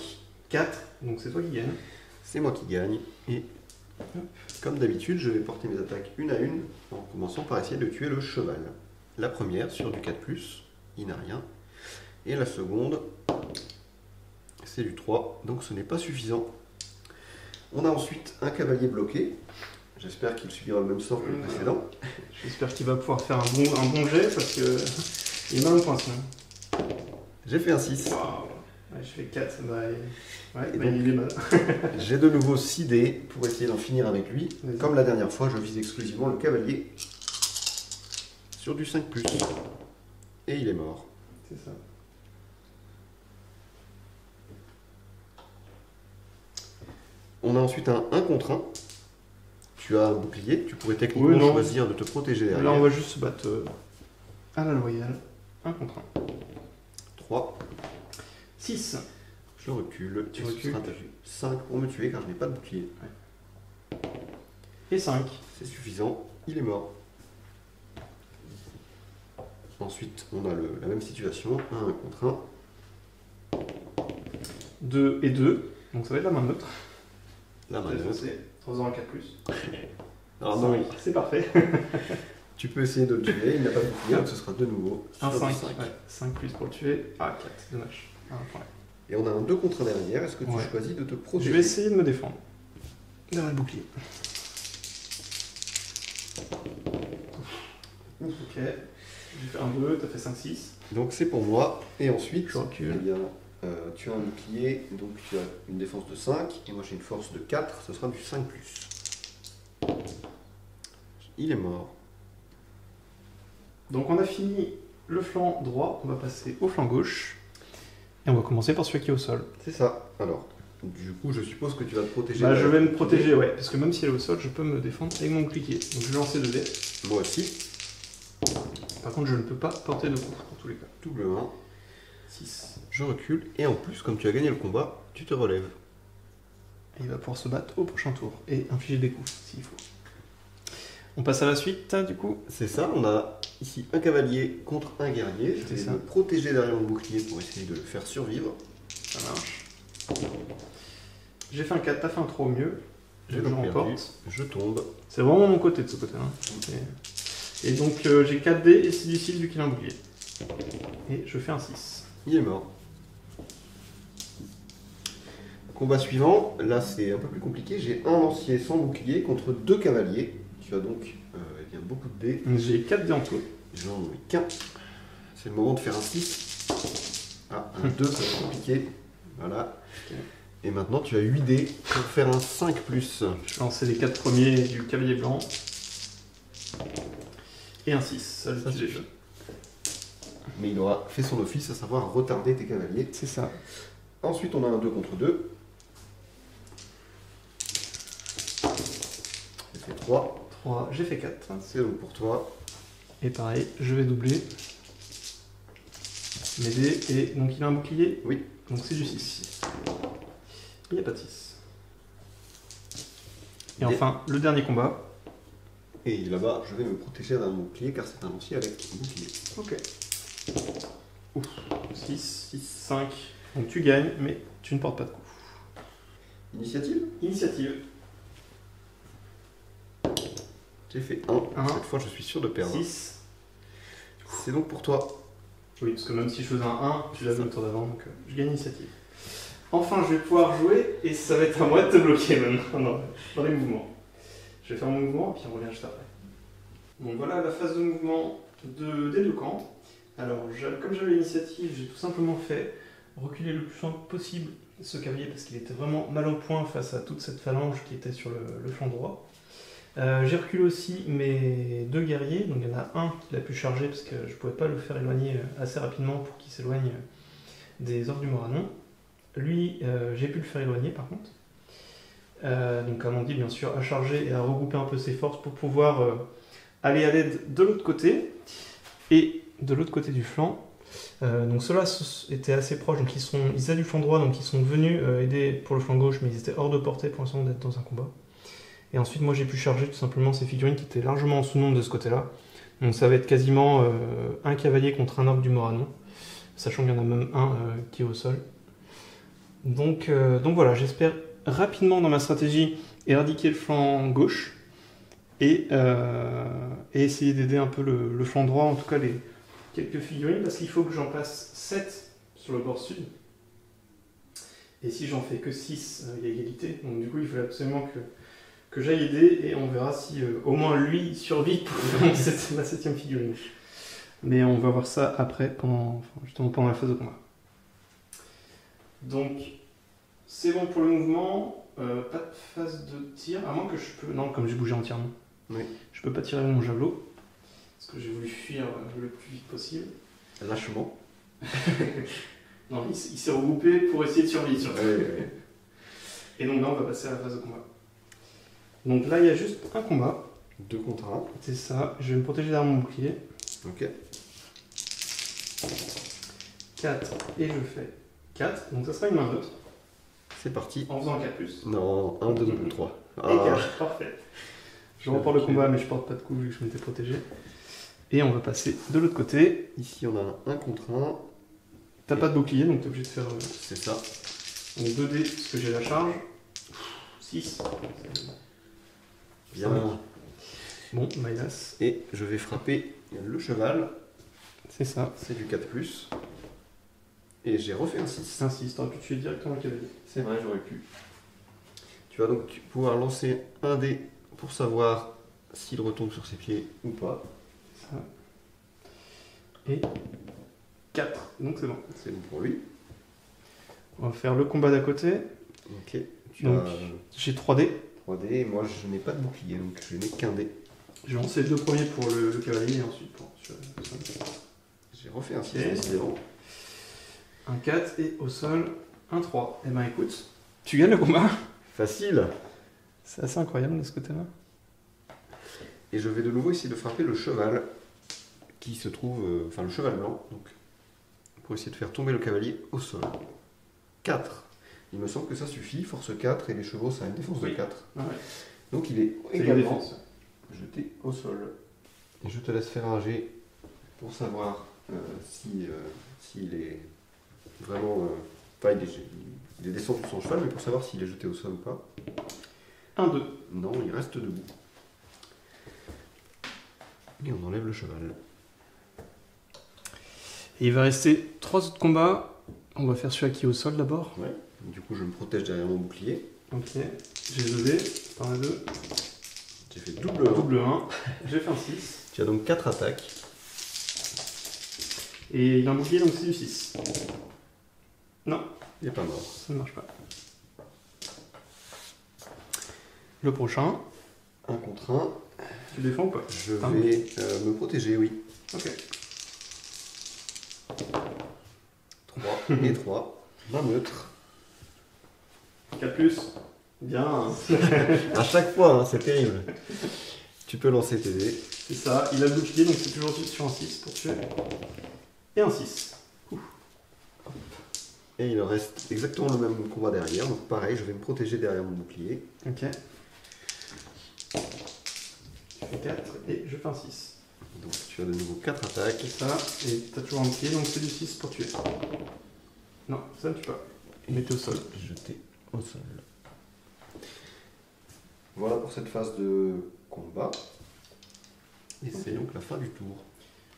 4. Donc c'est toi qui gagne. C'est moi qui gagne. Et comme d'habitude, je vais porter mes attaques une à une, en commençant par essayer de tuer le cheval. La première sur du 4+, il n'a rien. Et la seconde, c'est du 3, donc ce n'est pas suffisant. On a ensuite un cavalier bloqué. J'espère qu'il subira le même sort que le précédent. J'espère qu'il va pouvoir faire un bon jet parce que il m'a un point sinon. J'ai fait un 6. Waouh. Ouais, je fais 4. Et donc, il est mal. J'ai de nouveau 6 dés pour essayer d'en finir avec lui. Vas-y. Comme la dernière fois, je vise exclusivement le cavalier sur du 5+. Et il est mort. C'est ça. On a ensuite un 1 contre 1. Tu as un bouclier, tu pourrais techniquement Oui, non. choisir de te protéger derrière. Là, on va juste se battre à la loyale. 1 contre 1. 3. 6. Je recule. Tu et ce recules. sera 5 pour me tuer car je n'ai pas de bouclier. Et 5. C'est suffisant, il est mort. Ensuite, on a la même situation, un 1 contre 1. 2 et 2. Donc ça va être la main neutre. La main Je vais neutre. foncer en faisant un 4+. Alors non, 5. C'est parfait. tu peux essayer de le tuer, il n'a pas de bouclier, donc ce sera de nouveau Un sur 5. du 5. Ouais. 5 plus pour le tuer. Ah, 4. Dommage. Un point. Et on a un 2 contre 1 derrière, est-ce que tu Ouais. choisis de te protéger? Je vais essayer de me défendre. Derrière le bouclier. Ok. J'ai fait un 2, t'as fait 5, 6. Donc c'est pour moi, et ensuite, Je recule. eh bien, tu as un bouclier, donc tu as une défense de 5, et moi j'ai une force de 4, ce sera du 5+. Il est mort. Donc on a fini le flanc droit, on va passer au flanc gauche. Et on va commencer par celui qui est au sol. C'est ça. Alors, du coup, je suppose que tu vas te protéger. Bah, je vais me protéger, ouais, parce que même si elle est au sol, je peux me défendre avec mon bouclier. Donc je vais lancer 2 dés. Moi aussi. Par contre, je ne peux pas porter de coup, dans tous les cas. Double 1. 6. Je recule. Et en plus, comme tu as gagné le combat, tu te relèves. Et il va pouvoir se battre au prochain tour et infliger des coups, s'il faut. On passe à la suite, du coup. C'est ça, on a ici un cavalier contre un guerrier. Je C'est vais ça. me protéger derrière mon bouclier pour essayer de le faire survivre. Ça marche. J'ai fait un 4, t'as fait un 3 au mieux. J'ai Je donc perdu. remporte. Je tombe. C'est vraiment mon côté de ce côté-là. Et donc j'ai 4 dés et 6 du 6 vu qu'il a un bouclier. Et je fais un 6. Il est mort. Combat suivant, là c'est un peu plus compliqué. J'ai un lancier sans bouclier contre 2 cavaliers. Tu as donc eh bien, beaucoup de dés. J'ai 4 dés en tout. J'en ai qu'un. C'est le moment de faire un 6. Ah, un 2, ça va être compliqué. Voilà. Ok. Et maintenant tu as 8 dés pour faire un 5+. Je vais lancer les 4 premiers du cavalier blanc. Et un 6. Ça suffit. Mais il aura fait son office, à savoir retarder tes cavaliers. C'est ça. Ensuite, on a un 2 contre 2. J'ai fait 3. 3. J'ai fait 4. C'est donc pour toi. Et pareil, je vais doubler mes dés. Et donc il a un bouclier. Oui. Donc c'est du 6. Il n'y a pas de 6. Et enfin, le dernier combat. Et là-bas, je vais me protéger d'un bouclier car c'est un lancier avec bouclier. Ok. Ouf. 6, 6, 5. Donc tu gagnes, mais tu ne portes pas de coup. Initiative. Initiative. J'ai fait 1. Un. Cette fois, je suis sûr de perdre. 6. C'est donc pour toi. Oui, parce que même si je faisais un 1, tu l'avais le tour d'avant, donc je gagne l'initiative. Enfin, je vais pouvoir jouer, et ça va être à moi de te bloquer maintenant, dans les mouvements. Je vais faire mon mouvement, et puis on revient juste après. Donc voilà la phase de mouvement des deux camps. Alors, comme j'avais l'initiative, j'ai tout simplement fait reculer le plus loin possible ce cavalier, parce qu'il était vraiment mal au point face à toute cette phalange qui était sur le flanc droit. J'ai reculé aussi mes 2 guerriers, donc il y en a un qui l'a pu charger parce que je ne pouvais pas le faire éloigner assez rapidement pour qu'il s'éloigne des orques du Moranon. Lui, j'ai pu le faire éloigner par contre. Donc Amandie bien sûr a chargé et a regroupé un peu ses forces pour pouvoir aller à l'aide de l'autre côté. Et de l'autre côté du flanc, donc ceux-là étaient assez proches, donc ils étaient du flanc droit, donc ils sont venus aider pour le flanc gauche, mais ils étaient hors de portée pour l'instant d'être dans un combat. Et ensuite, moi, j'ai pu charger tout simplement ces figurines qui étaient largement en sous-nombre de ce côté-là. Donc ça va être quasiment un cavalier contre un orque du Moranon, sachant qu'il y en a même un qui est au sol. Donc voilà, j'espère rapidement dans ma stratégie éradiquer le flanc gauche et essayer d'aider un peu le flanc droit, en tout cas les quelques figurines, parce qu'il faut que j'en passe 7 sur le bord sud. Et si j'en fais que 6, il y a égalité. Donc du coup, il faut absolument que j'aille aider, et on verra si au moins lui survit pour ma 7ème figurine. Mais on va voir ça après, justement pendant la phase de combat. Donc, c'est bon pour le mouvement, pas de phase de tir, à moins que je peux... Non, comme j'ai bougé entièrement. Oui. Je peux pas tirer avec mon javelot, parce que j'ai voulu fuir le plus vite possible. Lâchement. Non, il s'est regroupé pour essayer de survivre, surtout. Ouais. Et donc là, on va passer à la phase de combat. Donc là, il y a juste un combat. 2 contre 1. C'est ça, je vais me protéger derrière mon bouclier. Ok. 4, et je fais 4, donc ça sera une main neutre, C'est parti. en faisant un 4+. Non, 1, 2, 3. Et 4, parfait. Je reporte le combat, mais je porte pas de coup vu que je m'étais protégé. Et on va passer de l'autre côté. Ici, on a un 1 contre 1. T'as pas de bouclier, donc t'es obligé de faire C'est ça. donc 2 dés, parce que j'ai la charge. 6. Bien. Bon, Maïlas. Et je vais frapper le cheval. C'est ça. C'est du 4+. Et j'ai refait un 6. C'est un 6, t'aurais pu tuer directement le cavalier. C'est vrai, j'aurais pu. Tu vas donc pouvoir lancer un dé pour savoir s'il retombe sur ses pieds ou pas. Ça. Et 4, donc c'est bon. C'est bon pour lui. On va faire le combat d'à côté. Ok. Tu Donc, as j'ai 3 dés. 3 dés et moi je n'ai pas de bouclier donc je n'ai qu'un dé. Je vais lancer les 2 premiers pour le cavalier et ensuite pour... J'ai J'ai refait un 6 Ok. décidément. Un 4 et au sol, un 3. Eh ben écoute, tu gagnes le combat. Facile. C'est assez incroyable de ce côté-là. Et je vais de nouveau essayer de frapper le cheval qui se trouve, enfin le cheval blanc, donc pour essayer de faire tomber le cavalier au sol. 4. Il me semble que ça suffit, force 4 et les chevaux ça a une défense de Oui. 4. Ah ouais. Donc il est C'est la également défense. jeté au sol. Et je te laisse faire un jet pour savoir s'il est vraiment... Enfin il est descendu de son cheval, mais pour savoir s'il est jeté au sol ou pas. 1, 2. Non, il reste debout. Et on enlève le cheval. Et il va rester 3 autres combats. On va faire celui qui est au sol d'abord. Ouais. Du coup, je me protège derrière mon bouclier. Ok. J'ai 2 dés. Par les 2. J'ai fait double 1. Double 1. J'ai fait un 6. Tu as donc 4 attaques. Et il a un bouclier donc c'est du 6. Non, Il n'est pas mort. ça ne marche pas. Le prochain. 1 contre 1. Tu défends ou pas? Je vais me protéger, oui. Ok. 3 et 3. Un neutre. 4 plus. Bien. À chaque fois, hein, c'est terrible. Tu peux lancer tes dés. C'est ça. Il a le bouclier donc c'est toujours sur un 6 pour tuer. Et un 6. Et il reste exactement le même combat derrière. Donc pareil, je vais me protéger derrière mon bouclier. Ok. Je fais 4 et je fais un 6. Donc tu as de nouveau 4 attaques. C'est ça. Et t'as toujours un bouclier donc c'est du 6 pour tuer. Non, ça ne tue pas. Mettez au sol. Jeté au sol. Voilà pour cette phase de combat. Et c'est donc la fin du tour.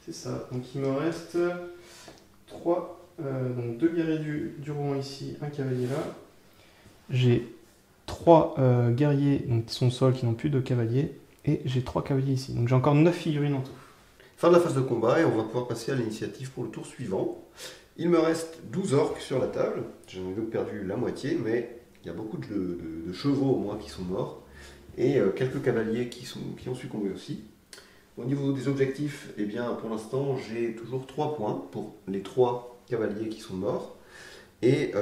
C'est ça. Donc il me reste 3. Donc 2 guerriers du rouen ici, un cavalier là. J'ai 3 guerriers donc, qui sont au sol, qui n'ont plus de cavalier. Et j'ai 3 cavaliers ici. Donc j'ai encore 9 figurines en tout. Fin de la phase de combat et on va pouvoir passer à l'initiative pour le tour suivant. Il me reste 12 orques sur la table. J'en ai donc perdu la moitié, mais il y a beaucoup de chevaux au moins qui sont morts. Et quelques cavaliers qui ont succombé aussi. Au niveau des objectifs, eh bien, pour l'instant, j'ai toujours 3 points pour les 3 cavaliers qui sont morts. Et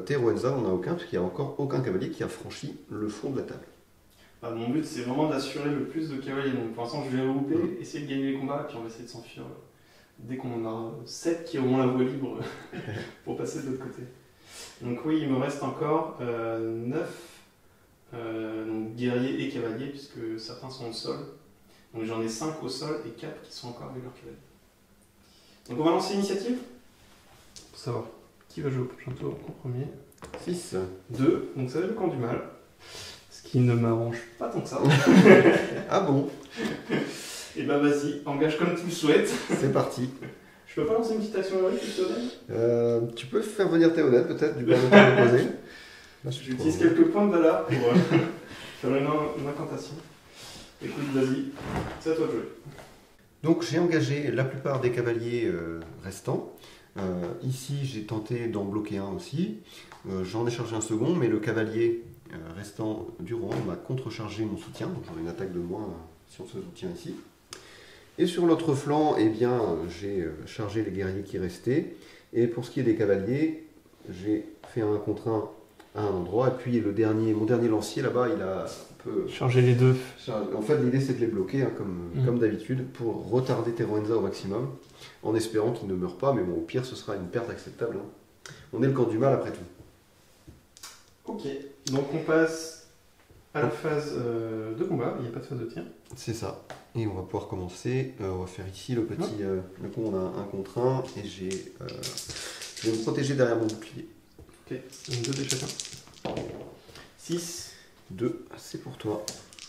Teruenza, on n'a aucun, parce qu'il n'y a encore aucun cavalier qui a franchi le fond de la table. Mon but c'est vraiment d'assurer le plus de cavaliers. Donc pour l'instant je vais regrouper, essayer de gagner les combats, et puis on va essayer de s'enfuir dès qu'on en a 7 qui auront la voie libre pour passer de l'autre côté. Donc oui, il me reste encore 9 donc guerriers et cavaliers, puisque certains sont au sol. Donc j'en ai 5 au sol et 4 qui sont encore avec leurs cavaliers. Donc on va lancer l'initiative pour savoir qui va jouer au prochain tour en premier. 6. 2, donc ça va être le camp du mal. Ce qui ne m'arrange pas tant que ça. Ah bon? Et bah vas-y, engage comme tu le souhaites. C'est parti. Je peux pas lancer une petite action héroïque, Théoden? Tu peux faire venir Théoden peut-être, du bord de ton opposé. J'utilise quelques points de valeur pour faire une incantation. Écoute, vas-y, c'est à toi de jouer. Donc j'ai engagé la plupart des cavaliers restants. Ici j'ai tenté d'en bloquer un aussi. J'en ai chargé un second, mais le cavalier restant du roi m'a contrechargé mon soutien. Donc j'aurai une attaque de moins si on se soutient ici. Et sur l'autre flanc, eh bien, j'ai chargé les guerriers qui restaient. Et pour ce qui est des cavaliers, j'ai fait un contre un à un endroit. Et puis mon dernier lancier là-bas, il a un peu... Changer les deux. En fait, l'idée c'est de les bloquer, hein, comme d'habitude, pour retarder Teruenza au maximum, en espérant qu'il ne meure pas, mais bon, au pire, ce sera une perte acceptable. Hein. On est le camp du mal après tout. Ok, donc on passe à la phase de combat, il n'y a pas de phase de tir. C'est ça. Et on va pouvoir commencer. On va faire ici le petit... le coup, on a un contre un, et je vais me protéger derrière mon bouclier. Ok, donc 2 dés chacun. 6. 2, c'est pour toi.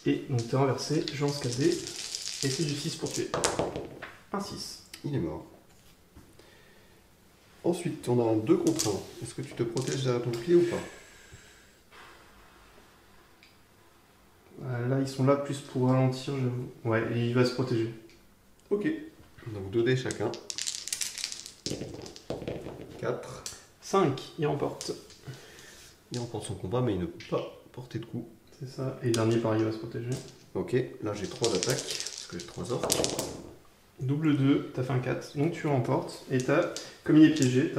Et donc t'es renversé, je lance 4 dés. Et c'est du 6 pour tuer. Un 6. Il est mort. Ensuite, on a un 2 contre 1. Est-ce que tu te protèges derrière ton bouclier ou pas? Là, ils sont là plus pour ralentir, j'avoue. Ouais, et il va se protéger. Ok. Donc 2 dés chacun. 4. 5, il remporte. Il remporte son combat, mais il ne peut pas porter de coup. C'est ça. Et le dernier, pareil, il va se protéger. Ok, là j'ai 3 attaques, parce que j'ai 3 orques. Double 2, t'as fait un 4, donc tu remportes. Et comme il est piégé,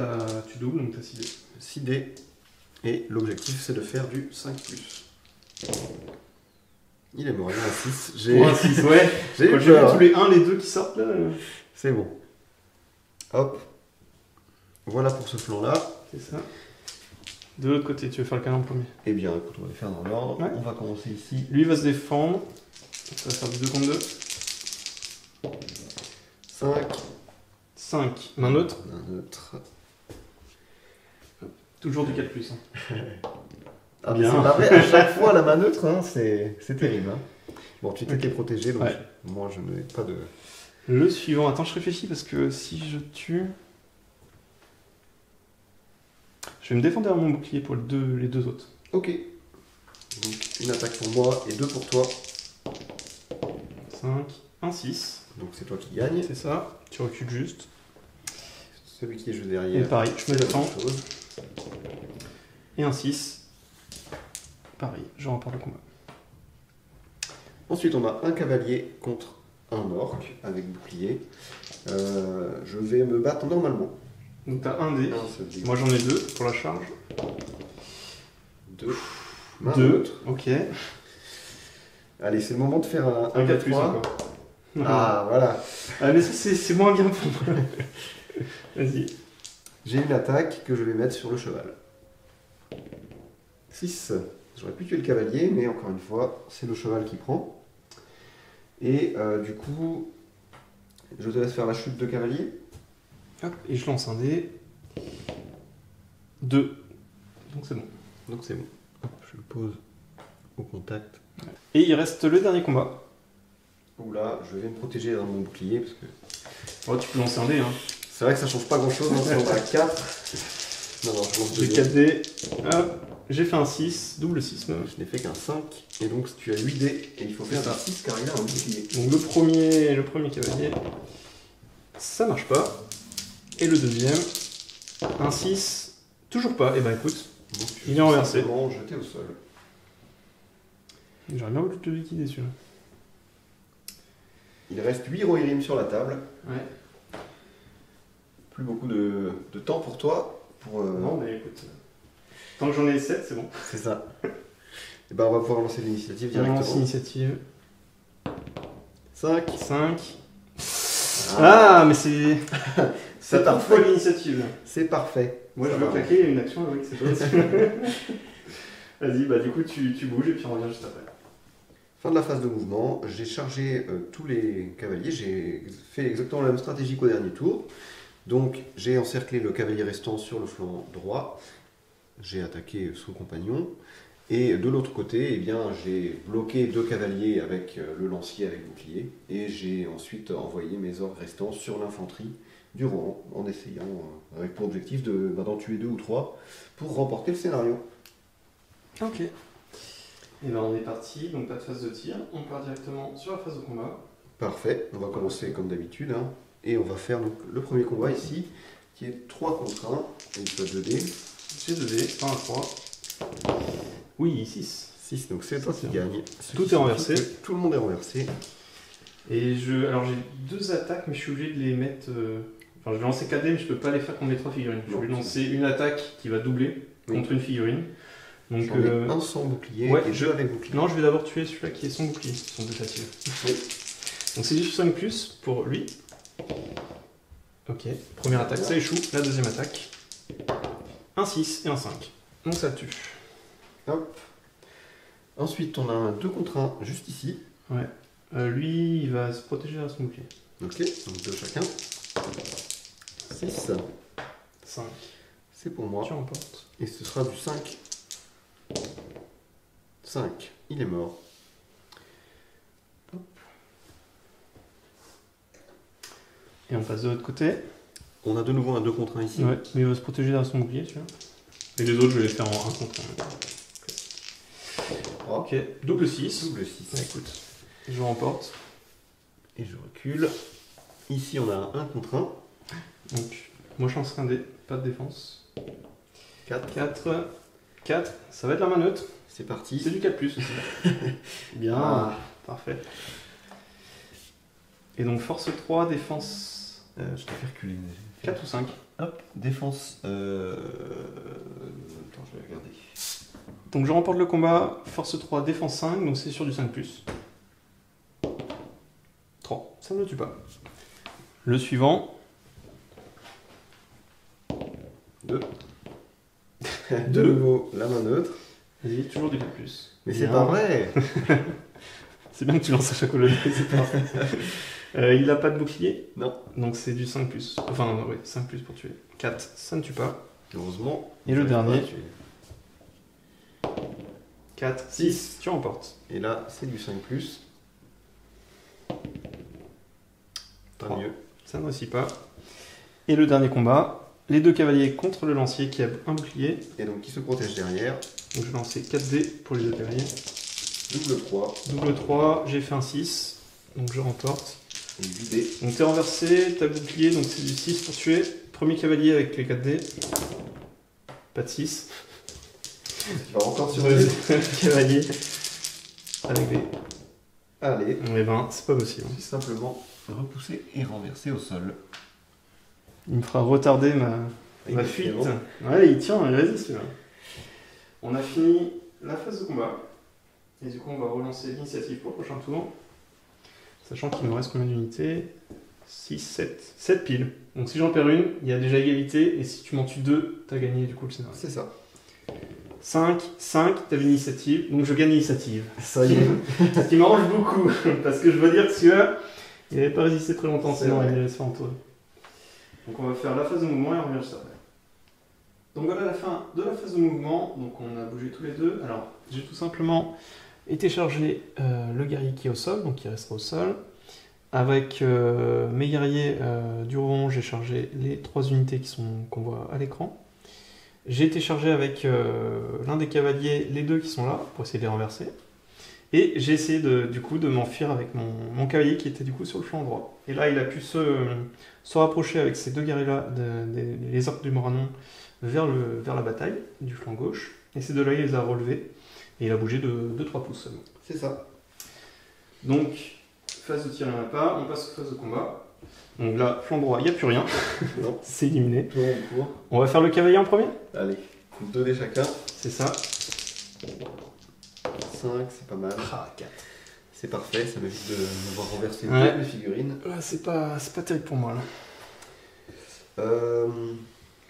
tu doubles, donc t'as 6 dés. 6 dés. Et l'objectif, c'est de faire du 5+. Il est mort, il a un 6. Pour un 6, ouais. J'ai eu Quand j'ai vu peur. tous les 1, les 2 qui sortent là. C'est bon. Hop. Voilà pour ce flanc-là. C'est ça. De l'autre côté, tu veux faire le canon en premier. Eh bien, écoute, on va les faire dans l'ordre. Ouais. On va commencer ici. Lui va se défendre. Ça va faire du 2 contre 2. 5. 5. Main neutre. Un neutre. Toujours du 4+. Hein. Ah, Bien. c'est pas vrai, à chaque fois la main neutre, hein, c'est terrible. Hein. Bon, tu t'étais protégé, donc Ouais. moi je n'ai pas de. Le suivant. Attends, je réfléchis parce que si je tue. Je vais me défendre derrière mon bouclier pour les deux autres. Ok. Donc une attaque pour moi et 2 pour toi. 5. 1, 6. Donc c'est toi qui gagne. C'est ça. Tu recules juste. Celui qui est juste Et derrière. pareil, je me c'est la défends. même chose. Et un 6. Pareil, je remporte le combat. Ensuite, on a un cavalier contre un orc avec bouclier. Je vais me battre normalement. Donc t'as un dé. Un seul dé. Moi j'en ai 2 pour la charge. 2. Main 2. neutre. Ok. Allez, c'est le moment de faire un Un 4+, 4+3. encore. Ah, voilà. Ah, mais ça c'est moins bien pour moi. Vas-y. J'ai une attaque que je vais mettre sur le cheval. 6. J'aurais pu tuer le cavalier, mais encore une fois, c'est le cheval qui prend. Et du coup, je te laisse faire la chute de cavalier. Hop, et je lance un dé. 2. Donc c'est bon. Donc c'est bon. Hop, je le pose au contact. Et il reste le dernier combat. Oula, je vais me protéger dans mon bouclier parce que Oh, tu peux lancer un dé. Hein. c'est vrai que ça change pas grand chose. Si on a 4. Non, non, je lance J'ai 2 4 dés. Hop, j'ai fait un 6, double 6 même. Je n'ai fait qu'un 5. Et donc tu as 8 dés et il faut faire C'est un ça. 6 car il a un bouclier. Donc le premier cavalier, ça marche pas. Et le deuxième, un 6, toujours pas. Et ben écoute, Donc, Il est renversé. simplement jeté au sol. j'aurais bien voulu te liquider celui-là. Il reste 8 Rohirrim sur la table. Ouais. Plus beaucoup de temps pour toi. Non mais écoute, tant que j'en ai 7, c'est bon. C'est ça. Et ben on va pouvoir lancer l'initiative On lance directement. initiative. 5. 5. Ah, mais c'est. C'est C'est parfois parfait. l'initiative. C'est parfait. Moi Ça je veux va. claquer une action avec cette autre. Vas-y, bah du coup tu bouges et puis on revient juste après. Fin de la phase de mouvement. J'ai chargé tous les cavaliers. J'ai fait exactement la même stratégie qu'au dernier tour. Donc j'ai encerclé le cavalier restant sur le flanc droit. J'ai attaqué son compagnon. Et de l'autre côté, eh bien, j'ai bloqué 2 cavaliers avec le lancier avec bouclier. Et j'ai ensuite envoyé mes orques restants sur l'infanterie du Rohan en essayant, avec pour objectif d'en tuer 2 ou 3 pour remporter le scénario. Ok. Et ben on est parti, donc pas de phase de tir. On part directement sur la phase de combat. Parfait, on va commencer comme d'habitude. Hein. Et on va faire donc, le premier combat ici, qui est 3 contre 1. Et une phase de dés. J'ai 2 dés, 1 à 3. Oui, 6. 6, donc c'est toi qui C'est gagne. Tout est renversé. Tout le monde est renversé. Et alors j'ai 2 attaques, mais je suis obligé de les mettre. Enfin, je vais lancer 4 dés, mais je peux pas les faire contre les 3 figurines. Je Non, vais lancer une attaque qui va doubler Oui. contre une figurine. Donc, J'en ai un sans bouclier ouais, et 2 avec bouclier. non, je vais d'abord tuer celui-là qui est sans bouclier, son défacile. Oui. Donc c'est du 5 pour lui. Ok, première attaque, ça échoue. La deuxième attaque. Un 6 et un 5. Donc ça tue. Hop. Ensuite, on a un 2 contre 1 juste ici. Ouais. Lui, il va se protéger à son bouclier. Ok, donc 2 chacun. 6, 5. c'est pour moi. Tu remportes. Et ce sera du 5. 5, il est mort. Et on passe de l'autre côté. On a de nouveau un 2 contre 1 ici. Ouais, mais il va se protéger derrière son bouclier, celui-là. Et les autres, je vais les faire en 1 contre 1. Ok, double 6. Double 6. Bah, écoute, je remporte. Et je recule. Ici, on a un 1 contre 1. Donc, moi je lancerai un dé, pas de défense. 4. 4, ça va être la main neutre. C'est parti. C'est du 4+. Aussi. Bien, Ah. parfait. Et donc force 3, défense Je t'ai fait reculer. 4 ou 5. Hop, défense. Attends, je vais regarder. Donc je remporte le combat, force 3, défense 5, donc c'est sur du 5+. 3, ça ne le tue pas. Le suivant. 2. De nouveau, la main neutre. Vas-y, toujours du 4+. Mais c'est pas vrai. C'est bien que tu lances à chaque colonne, c'est pas vrai. Il n'a pas de bouclier. Non. Donc c'est du 5+. Enfin, oui, 5+ pour tuer. 4, ça ne tue pas. Heureusement. Et le dernier. 4. 4, 6, tu remportes. Et là, c'est du 5+. Pas 3. mieux. Ça ne réussit pas. Et le dernier combat, les 2 cavaliers contre le lancier qui a un bouclier. Et donc, qui se protège derrière. Donc je vais lancer 4 dés pour les 2 cavaliers. Double 3. Double 3, j'ai fait un 6, donc je remporte. Et 8 dés. Donc t'es renversé, t'as bouclier, donc c'est du 6 pour tuer. Premier cavalier avec les 4 dés. Pas de 6. Tu vas encore sur Deuxième cavalier avec des... Allez. Eh ben, c'est pas possible. C'est simplement repousser et renverser au sol. Il me fera retarder ma fuite. Ouais, il tient, il résiste celui-là. On a fini la phase de combat. Et du coup, on va relancer l'initiative pour le prochain tour. Sachant qu'il me reste combien d'unités 6, 7. 7 piles. Donc si j'en perds une, il y a déjà égalité. Et si tu m'en tues 2, t'as gagné du coup le scénario. C'est ça. 5, t'avais l'initiative. Donc je gagne l'initiative. Ça y est. Ce qui m'arrange beaucoup. Parce que je veux dire que celui-là, il n'avait pas résisté très longtemps, C'est sinon vrai. il allait se faire entourer. Donc on va faire la phase de mouvement et on revient juste après. Donc voilà la fin de la phase de mouvement. Donc on a bougé tous les deux. Alors j'ai tout simplement été charger le guerrier qui est au sol, donc il restera au sol. Avec mes guerriers du rond, j'ai chargé les 3 unités qu'on voit à l'écran. J'ai été chargé avec l'un des cavaliers, les 2 qui sont là, pour essayer de les renverser. Et j'ai essayé du coup de m'enfuir avec mon cavalier qui était du coup sur le flanc droit. Et là il a pu se rapprocher avec ces 2 guerriers-là, les orques du Moranon, vers la bataille du flanc gauche. Et ces 2-là il les a relevés. Et il a bougé de 2-3 pouces seulement. C'est ça. Donc, phase de tir, il n'y en a pas. On passe aux phases de combat. Donc là, flanc droit, il n'y a plus rien. Non. C'est éliminé. Tour en cours. On va faire le cavalier en premier. Allez. 2 dés chacun. C'est ça. 5, c'est pas mal. Ah, 4. C'est parfait, ça m'évite de m'avoir renversé Ouais. toutes mes figurines. Ouais, c'est pas terrible pour moi là.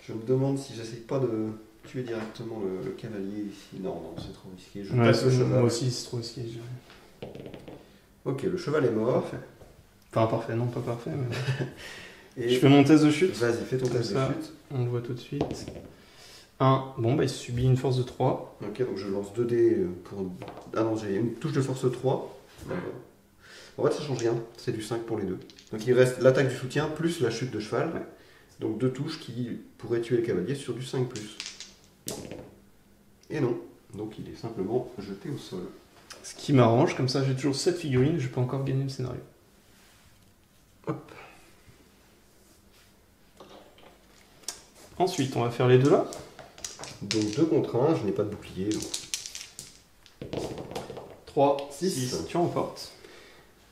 Je me demande si j'essaye pas de tuer directement le cavalier ici. Non, non, c'est trop risqué. Je Ouais, passe le cheval. moi aussi, c'est trop risqué. Ok, le cheval est mort. Parfait. Enfin, parfait, non, pas parfait. Mais... Et Je fais mon test de chute. vas-y, fais ton Comme test de ça. chute. On le voit tout de suite. 1. Bon, bah il subit une force de 3. Ok, donc je lance 2 dés pour. Ah non, j'ai une touche de force 3. En fait, ça change rien. C'est du 5 pour les deux. Donc il reste l'attaque du soutien plus la chute de cheval. Ouais. Donc 2 touches qui pourraient tuer le cavalier sur du 5+. Et non. Donc il est simplement jeté au sol. Ce qui m'arrange, comme ça j'ai toujours 7 figurines, je peux encore gagner le scénario. Hop. Ensuite, on va faire les 2 là. Donc 2 contre 1, je n'ai pas de bouclier. Donc. 3, Six. 6, tu remportes.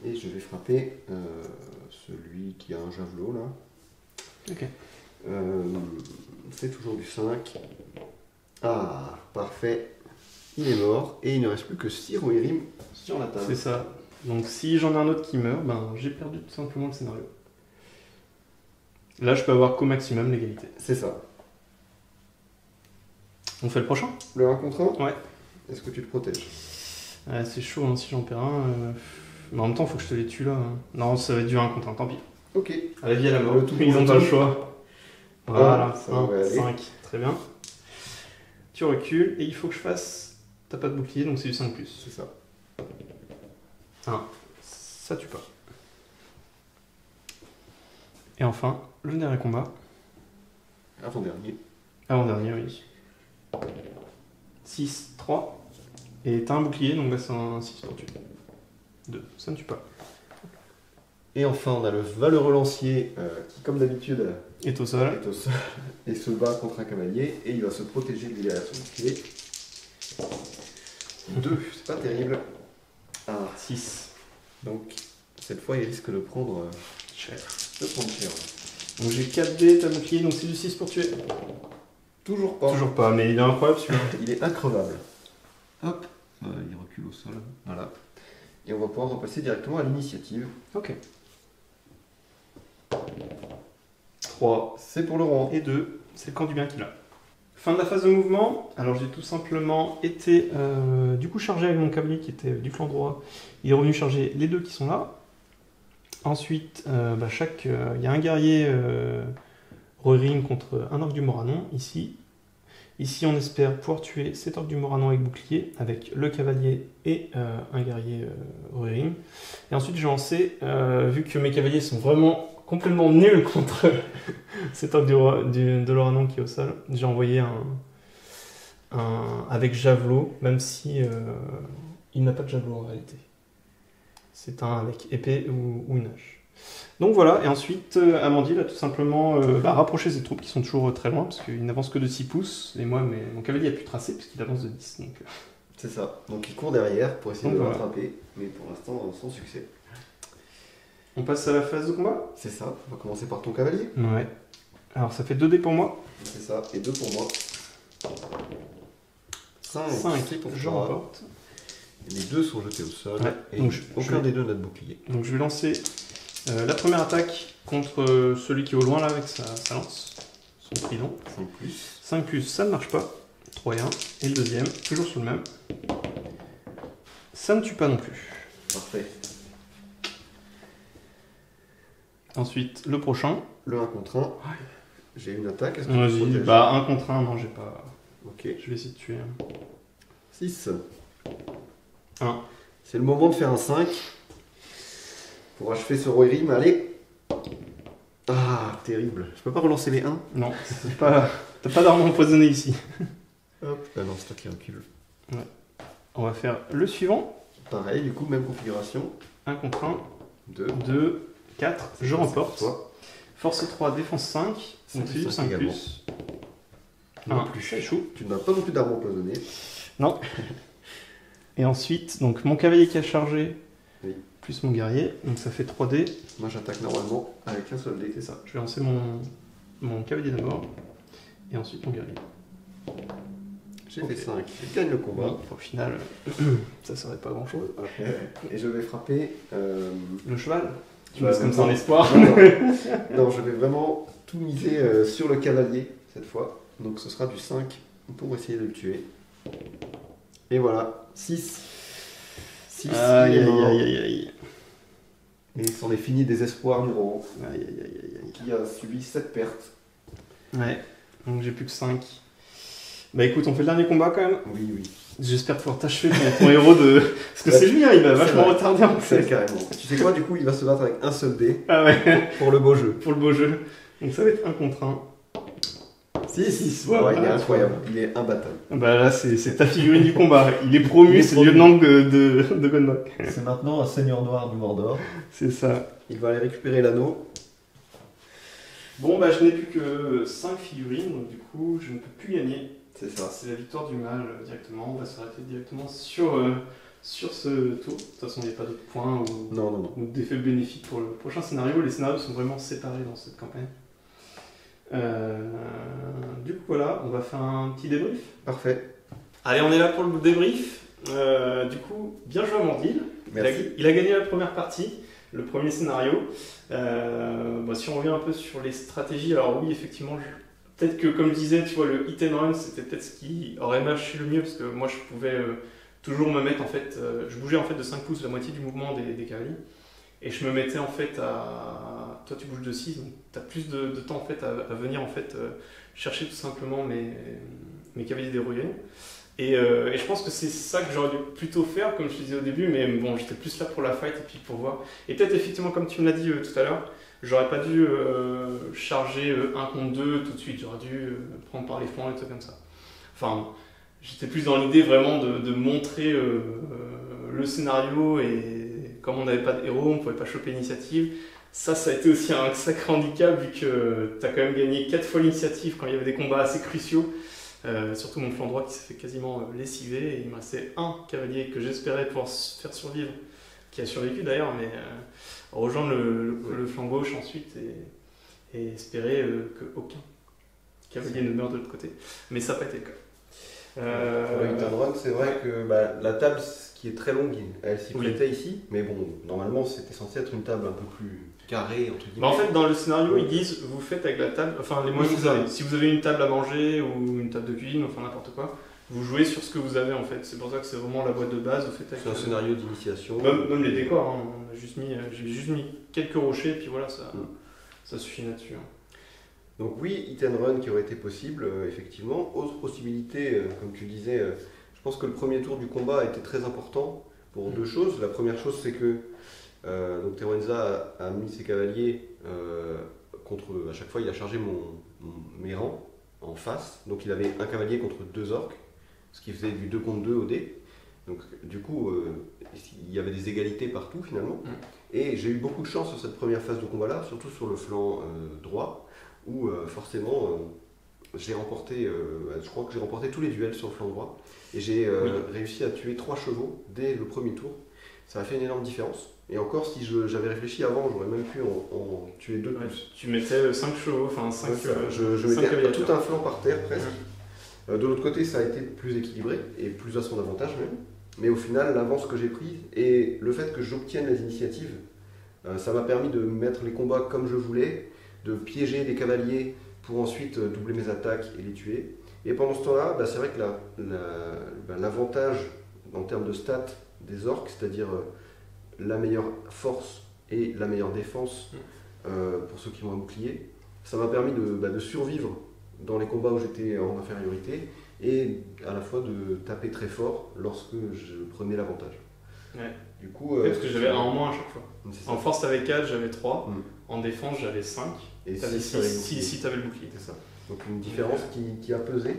Et je vais frapper celui qui a un javelot là. Ok. C'est toujours du 5. Ah, parfait. Il est mort. Et il ne reste plus que 6 Rohirrim sur la table. C'est ça. Donc si j'en ai un autre qui meurt, ben j'ai perdu tout simplement le scénario. Là, je peux avoir qu'au maximum l'égalité. C'est ça. On fait le prochain? Le 1 contre 1 Ouais. Est-ce que tu te protèges? Ouais, c'est chaud hein, si j'en perds un. Mais en même temps, faut que je te les tue là. Hein. Non, ça va être du 1 contre 1, tant pis. Ok. À la vie, à la mort. Le tout Ils pour n'ont le pas tout. le choix. Voilà, ça devrait aller. 5. Très bien. Tu recules et il faut que je fasse. T'as pas de bouclier donc c'est du 5+. C'est ça. 1. Ça tue pas. Et enfin, le dernier combat. Avant-dernier. Avant-dernier, oui. 6, 3. Et t'as un bouclier donc bah, c'est un 6 pour tuer. 2. Ça ne tue pas. Et enfin, on a le valeureux lancier qui, comme d'habitude, Est au sol. est au sol et se bat contre un cavalier. Et il va se protéger de derrière son bouclier. 2, c'est pas terrible. Ah, 6. donc Cette fois, il risque de prendre Cher. cher. Donc j'ai 4 dés, t'as bouclier, donc c'est du 6 pour tuer. Toujours pas. Toujours pas, mais il est incroyable celui-là. Il est increvable. Hop, il recule au sol. Voilà. Et on va pouvoir repasser directement à l'initiative. Ok. 3 C'est pour le rond. et 2, c'est le camp du bien qu'il a. Fin de la phase de mouvement. Alors j'ai tout simplement été du coup chargé avec mon cavalier qui était du flanc droit. Il est revenu charger les 2 qui sont là. Ensuite, il y a un guerrier Rohirrim contre un orc du Moranon ici. Ici, on espère pouvoir tuer cet orc du Moranon avec bouclier, avec le cavalier et un guerrier Rohirrim. Et ensuite, j'ai lancé, vu que mes cavaliers sont vraiment complètement nuls contre cet orc de Moranon qui est au sol, j'ai envoyé un avec javelot, même si il n'a pas de javelot en réalité. C'est un avec épée ou une hache. Donc voilà, et ensuite, Amandil a tout simplement rapproché ses troupes qui sont toujours très loin, parce qu'il n'avance que de 6 pouces, et moi, mon cavalier a pu tracer, puisqu'il avance de 10. Donc... C'est ça. Donc il court derrière pour essayer de le voilà. rattraper, mais pour l'instant sans succès. On passe à la phase de combat. C'est ça. On va commencer par ton cavalier. Ouais. Alors ça fait 2 dés pour moi. C'est ça. Et 2 pour moi. 5 pour je toi. remporte. Et les 2 sont jetés au sol. Ouais. Et Donc aucun des deux n'a de bouclier. Donc je vais lancer la première attaque contre celui qui est au loin là avec sa lance, son trident. 5 plus. 5 plus, ça ne marche pas. 3 et 1. Et le deuxième, toujours sur le même. Ça ne tue pas non plus. Parfait. Ensuite, le prochain. Le 1 contre 1. J'ai une attaque. Est-ce que Vas-y, tu protèges? bah 1 contre 1, non, j'ai pas. Ok. Je vais essayer de tuer. 6. 1. C'est le moment de faire un 5. Pour achever ce Rohirrim. Allez. Ah, terrible. Je peux pas relancer les 1. Non, c'est pas. T'as pas d'arme empoisonnée ici. Hop. Ah non, c'est toi qui recule. On va faire le suivant. Pareil, du coup, même configuration. 1 contre 1. 2. 2, 4. Je remporte. Toi. Force 3, défense 5. C'est Donc du c'est du 5 5 également. plus. Non 1 plus. plus. Échoue. Tu n'as pas non plus d'arme empoisonnée. Non. Et ensuite, donc mon cavalier qui a chargé, Oui. plus mon guerrier, donc ça fait 3D. Moi, j'attaque normalement avec un seul dé. C'est ça. Je vais lancer mon cavalier d'abord. Et ensuite mon guerrier. J'ai Ok. fait 5. Je gagne le combat. Bon, au final, ça serait pas grand chose. Et je vais frapper. Le cheval. Tu Bah, me laisses comme ça non. en espoir. Non, je vais vraiment tout miser sur le cavalier cette fois. Donc ce sera du 5 pour essayer de le tuer. Et voilà, 6. 6. Aïe aïe aïe aïe aïe. Et c'en est fini des espoirs du rang Aïe aïe aïe aïe qui a subi 7 pertes. aïe. Ouais, donc j'ai plus que 5. Bah écoute, on fait le dernier combat quand même. Oui, oui. J'espère pouvoir t'achever ton héros de. Parce que c'est Julien, il va C'est vachement vrai. retarder en C'est fait. carrément. Tu sais quoi, du coup, il va se battre avec un seul dé Ah ouais, pour le beau jeu. pour le beau jeu. Donc ça va être 1 contre 1. 6. Voilà. Ouais, il est incroyable. Il est imbattable. Bah là, c'est ta figurine du combat. Il est promu, Il est c'est le promu. lieutenant de Gondok. C'est maintenant un seigneur noir du Mordor. C'est ça. Il va aller récupérer l'anneau. Bon, bah je n'ai plus que 5 figurines, donc du coup, je ne peux plus gagner. C'est ça. C'est la victoire du mal directement. On va s'arrêter directement sur ce tour. De toute façon, il n'y a pas d'autres points Non, non, non. ou d'effets bénéfiques pour le prochain scénario. Les scénarios sont vraiment séparés dans cette campagne. Du coup, voilà, on va faire un petit débrief. Parfait. Allez, on est là pour le débrief. Du coup, bien joué à Mandil. Merci. Il a gagné la première partie, le premier scénario. Si on revient un peu sur les stratégies, alors oui, effectivement, peut-être que comme je disais, tu vois, le hit and run, c'était peut-être ce qui aurait marché le mieux, parce que moi, je pouvais toujours me mettre, en fait, je bougeais en fait de 5 pouces, la moitié du mouvement des cavaliers, et je me mettais en fait à... Toi, tu bouges de 6, donc tu as plus de temps en fait à venir en fait chercher tout simplement mes cavaliers dérouillés. Et je pense que c'est ça que j'aurais dû plutôt faire, comme je te disais au début, mais bon, j'étais plus là pour la fight et puis pour voir. Et peut-être effectivement, comme tu me l'as dit tout à l'heure, j'aurais pas dû charger 1 contre 2 tout de suite, j'aurais dû prendre par les flancs et tout comme ça. Enfin, j'étais plus dans l'idée vraiment de montrer le scénario, et comme on n'avait pas de héros, on pouvait pas choper l'initiative. Ça a été aussi un sacré handicap, vu que tu as quand même gagné 4 fois l'initiative quand il y avait des combats assez cruciaux. Surtout mon flanc droit qui s'est fait quasiment lessiver, et il me restait un cavalier que j'espérais pouvoir faire survivre, qui a survécu d'ailleurs, mais rejoindre le flanc gauche ensuite et espérer qu'aucun cavalier ne meure de l'autre côté. Mais ça n'a pas été le cas. Pour le hit and run, c'est vrai que la table qui est très longue, elle s'y prêtait ici, mais bon, normalement c'était censé être une table un peu plus carrée, entre guillemets. En fait, dans le scénario, ils disent vous faites avec la table, enfin les moyens que vous avez. Si vous avez une table à manger ou une table de cuisine, enfin n'importe quoi, vous jouez sur ce que vous avez en fait. C'est pour ça que c'est vraiment la boîte de base. Vous faites avec c'est un scénario d'initiation. Même les décors, hein, j'ai juste mis quelques rochers, et puis voilà, ça suffit là-dessus. Hein. Donc oui, hit and run qui aurait été possible, effectivement. Autre possibilité, comme tu disais, je pense que le premier tour du combat a été très important pour deux choses. La première chose, c'est que donc Terenza a mis ses cavaliers à chaque fois il a chargé mes rangs en face. Donc il avait un cavalier contre 2 orques, ce qui faisait du 2 contre 2 au dé. Donc du coup, il y avait des égalités partout finalement. Et j'ai eu beaucoup de chance sur cette première phase de combat-là, surtout sur le flanc droit, où forcément j'ai remporté, je crois que j'ai remporté tous les duels sur le flanc droit, et j'ai réussi à tuer 3 chevaux dès le premier tour. Ça a fait une énorme différence. Et encore, si j'avais réfléchi avant, j'aurais même pu en tuer 2 de plus. Tu mettais 5 chevaux, enfin 5 je mettais tout un flanc par terre presque. De l'autre côté, ça a été plus équilibré et plus à son avantage même. Mais au final, l'avance que j'ai prise et le fait que j'obtienne les initiatives, ça m'a permis de mettre les combats comme je voulais, de piéger les cavaliers pour ensuite doubler mes attaques et les tuer. Et pendant ce temps-là, c'est vrai que l'avantage en termes de stats des orques, c'est-à-dire la meilleure force et la meilleure défense pour ceux qui ont un bouclier, ça m'a permis de survivre dans les combats où j'étais en infériorité et à la fois de taper très fort lorsque je prenais l'avantage. Ouais. Du coup, parce que j'avais un en moins à chaque fois. En force, t'avais 4, j'avais 3. En défense, j'avais 5. Et t'avais 6 si t'avais le bouclier. C'est ça. Donc une différence qui a pesé.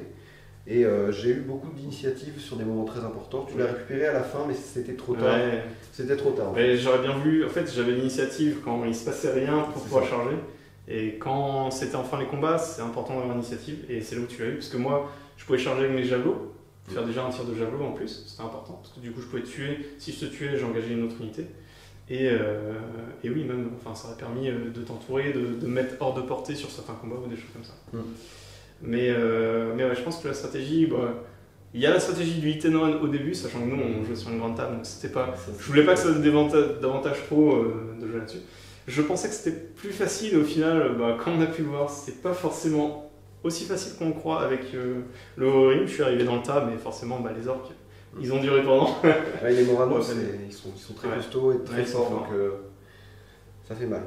Et j'ai eu beaucoup d'initiatives sur des moments très importants. Tu l'as récupéré à la fin, mais c'était trop tard. Ouais. C'était trop tard. Mais j'aurais bien voulu. En fait, j'avais l'initiative quand il se passait rien pour pouvoir charger. Et quand c'était enfin les combats, c'est important d'avoir l'initiative. Et c'est là où tu l'as eu. Parce que moi, je pouvais charger avec mes javelots. Faire déjà un tir de javelot en plus. C'était important. Parce que du coup, je pouvais tuer. Si je te tuais, j'engageais une autre unité. Et oui, même, enfin, ça aurait permis de t'entourer, de mettre hors de portée sur certains combats ou des choses comme ça. Mais ouais, je pense que la stratégie, il y a la stratégie du hit and run au début, sachant que nous on jouait sur une grande table, donc c'était pas. Je voulais pas que ça donne davantage trop de jouer là-dessus. Je pensais que c'était plus facile, et au final, quand on a pu le voir, c'est pas forcément aussi facile qu'on croit avec le Horrorim. Je suis arrivé dans le tas, mais forcément, les orques, ils ont duré pendant. Les Moranos, ils sont très costauds et très forts, donc ça fait mal,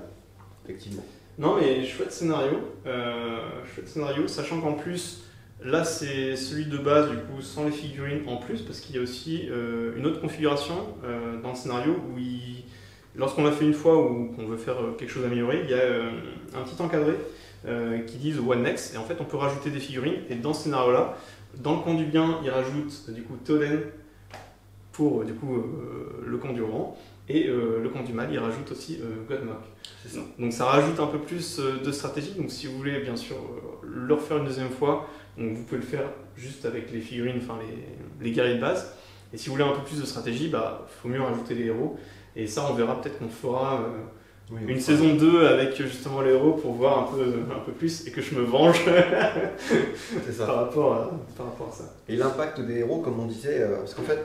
effectivement. Non, mais chouette scénario, sachant qu'en plus, là c'est celui de base, du coup, sans les figurines en plus, parce qu'il y a aussi une autre configuration dans le scénario où lorsqu'on l'a fait une fois ou qu'on veut faire quelque chose amélioré, il y a un petit encadré qui dit One Next, et en fait on peut rajouter des figurines, et dans ce scénario-là, dans le camp du bien, il rajoute du coup Théoden pour du coup le camp du rang, et le camp du mal, il rajoute aussi Godmok. Donc ça rajoute un peu plus de stratégie. Donc si vous voulez bien sûr le refaire une deuxième fois, donc vous pouvez le faire juste avec les figurines, enfin les guerriers de base. Et si vous voulez un peu plus de stratégie, faut mieux rajouter les héros. Et ça on verra, peut-être qu'on fera une saison 2 avec justement les héros pour voir un peu plus et que je me venge c'est ça. par rapport à ça. Et l'impact des héros, comme on disait, parce qu'en fait,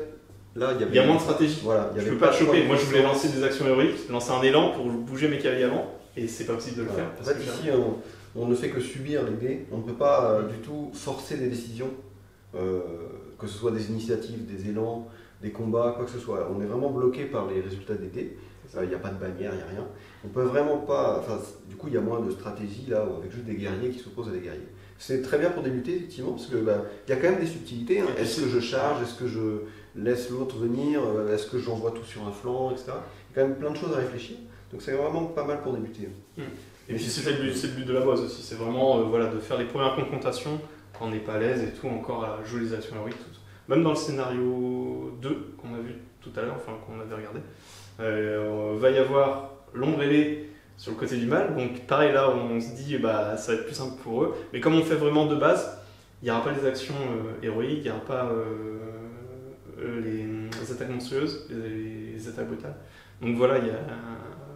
là, il y a moins de stratégie. Voilà, je peux pas te choper. Moi, je voulais lancer des actions héroïques, lancer un élan pour bouger mes cavaliers avant, et c'est pas possible de le faire. En fait, ici, on ne fait que subir les dés. On ne peut pas du tout forcer des décisions, que ce soit des initiatives, des élans, des combats, quoi que ce soit. On est vraiment bloqué par les résultats des dés. Il n'y a pas de bannière, il n'y a rien. On peut vraiment pas. Enfin, du coup, il y a moins de stratégie là, avec juste des guerriers qui s'opposent à des guerriers. C'est très bien pour débuter, effectivement, parce que il y a quand même des subtilités. Hein. Est-ce que je charge? Est-ce que je laisse l'autre venir? Est-ce que j'envoie tout sur un flanc, etc. Il y a quand même plein de choses à réfléchir. Donc c'est vraiment pas mal pour débuter. Et puis c'est le but de la base aussi. C'est vraiment de faire les premières confrontations quand on n'est pas à l'aise et tout, encore à jouer les actions héroïques. Tout. Même dans le scénario 2 qu'on a vu tout à l'heure, enfin qu'on avait regardé, va y avoir l'ombre ailée sur le côté du mal, donc pareil là on se dit ça va être plus simple pour eux, mais comme on fait vraiment de base, il n'y aura pas les actions héroïques, il n'y aura pas les attaques monstrueuses, les attaques brutales, Donc voilà,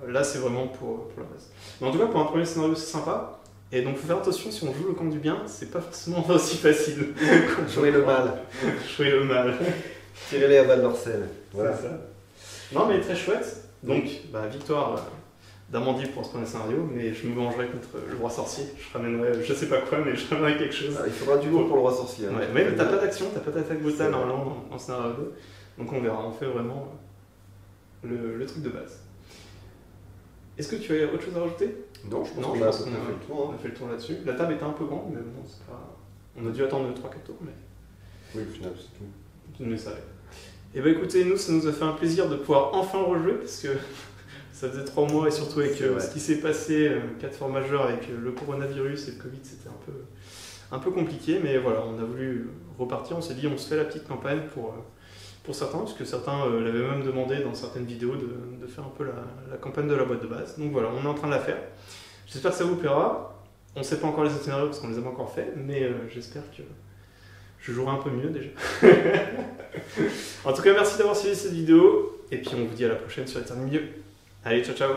là c'est vraiment pour la base. Mais en tout cas, pour un premier scénario, c'est sympa. Et donc, faut faire attention, si on joue le camp du bien, c'est pas forcément aussi facile. Jouer le mal. Jouer le mal. Tirez-les à balles morcelles. Voilà. C'est ça. Non, mais très chouette. Donc, victoire d'Amandine pour ce premier scénario, mais je me vengerai contre le roi sorcier. Je ramènerai, je sais pas quoi, mais je ramènerai quelque chose. Il faudra du lourd pour le roi sorcier. Ouais, mais t'as pas d'action, t'as pas d'attaque brutale normalement en scénario 2. Donc on verra, on fait vraiment le truc de base. Est-ce que tu as autre chose à rajouter? Non, je pense qu'on a fait le tour. On a fait le tour là-dessus. La table était un peu grande, mais bon, c'est pas... On a dû attendre 3-4 tours, mais... Oui, au final, c'est tout. Mais ça va. Et bah écoutez, nous, ça nous a fait un plaisir de pouvoir enfin rejouer, parce que ça faisait 3 mois, et surtout avec ce qui s'est passé, 4 forts majeurs avec le coronavirus et le Covid, c'était un peu compliqué, mais voilà, on a voulu repartir, on s'est dit on se fait la petite campagne pour certains, parce que certains l'avaient même demandé dans certaines vidéos de faire un peu la campagne de la boîte de base. Donc voilà, on est en train de la faire. J'espère que ça vous plaira. On ne sait pas encore les autres scénarios parce qu'on ne les a pas encore fait, mais j'espère que je jouerai un peu mieux déjà. En tout cas, merci d'avoir suivi cette vidéo, et puis on vous dit à la prochaine sur les termes milieu. Allez, ciao ciao.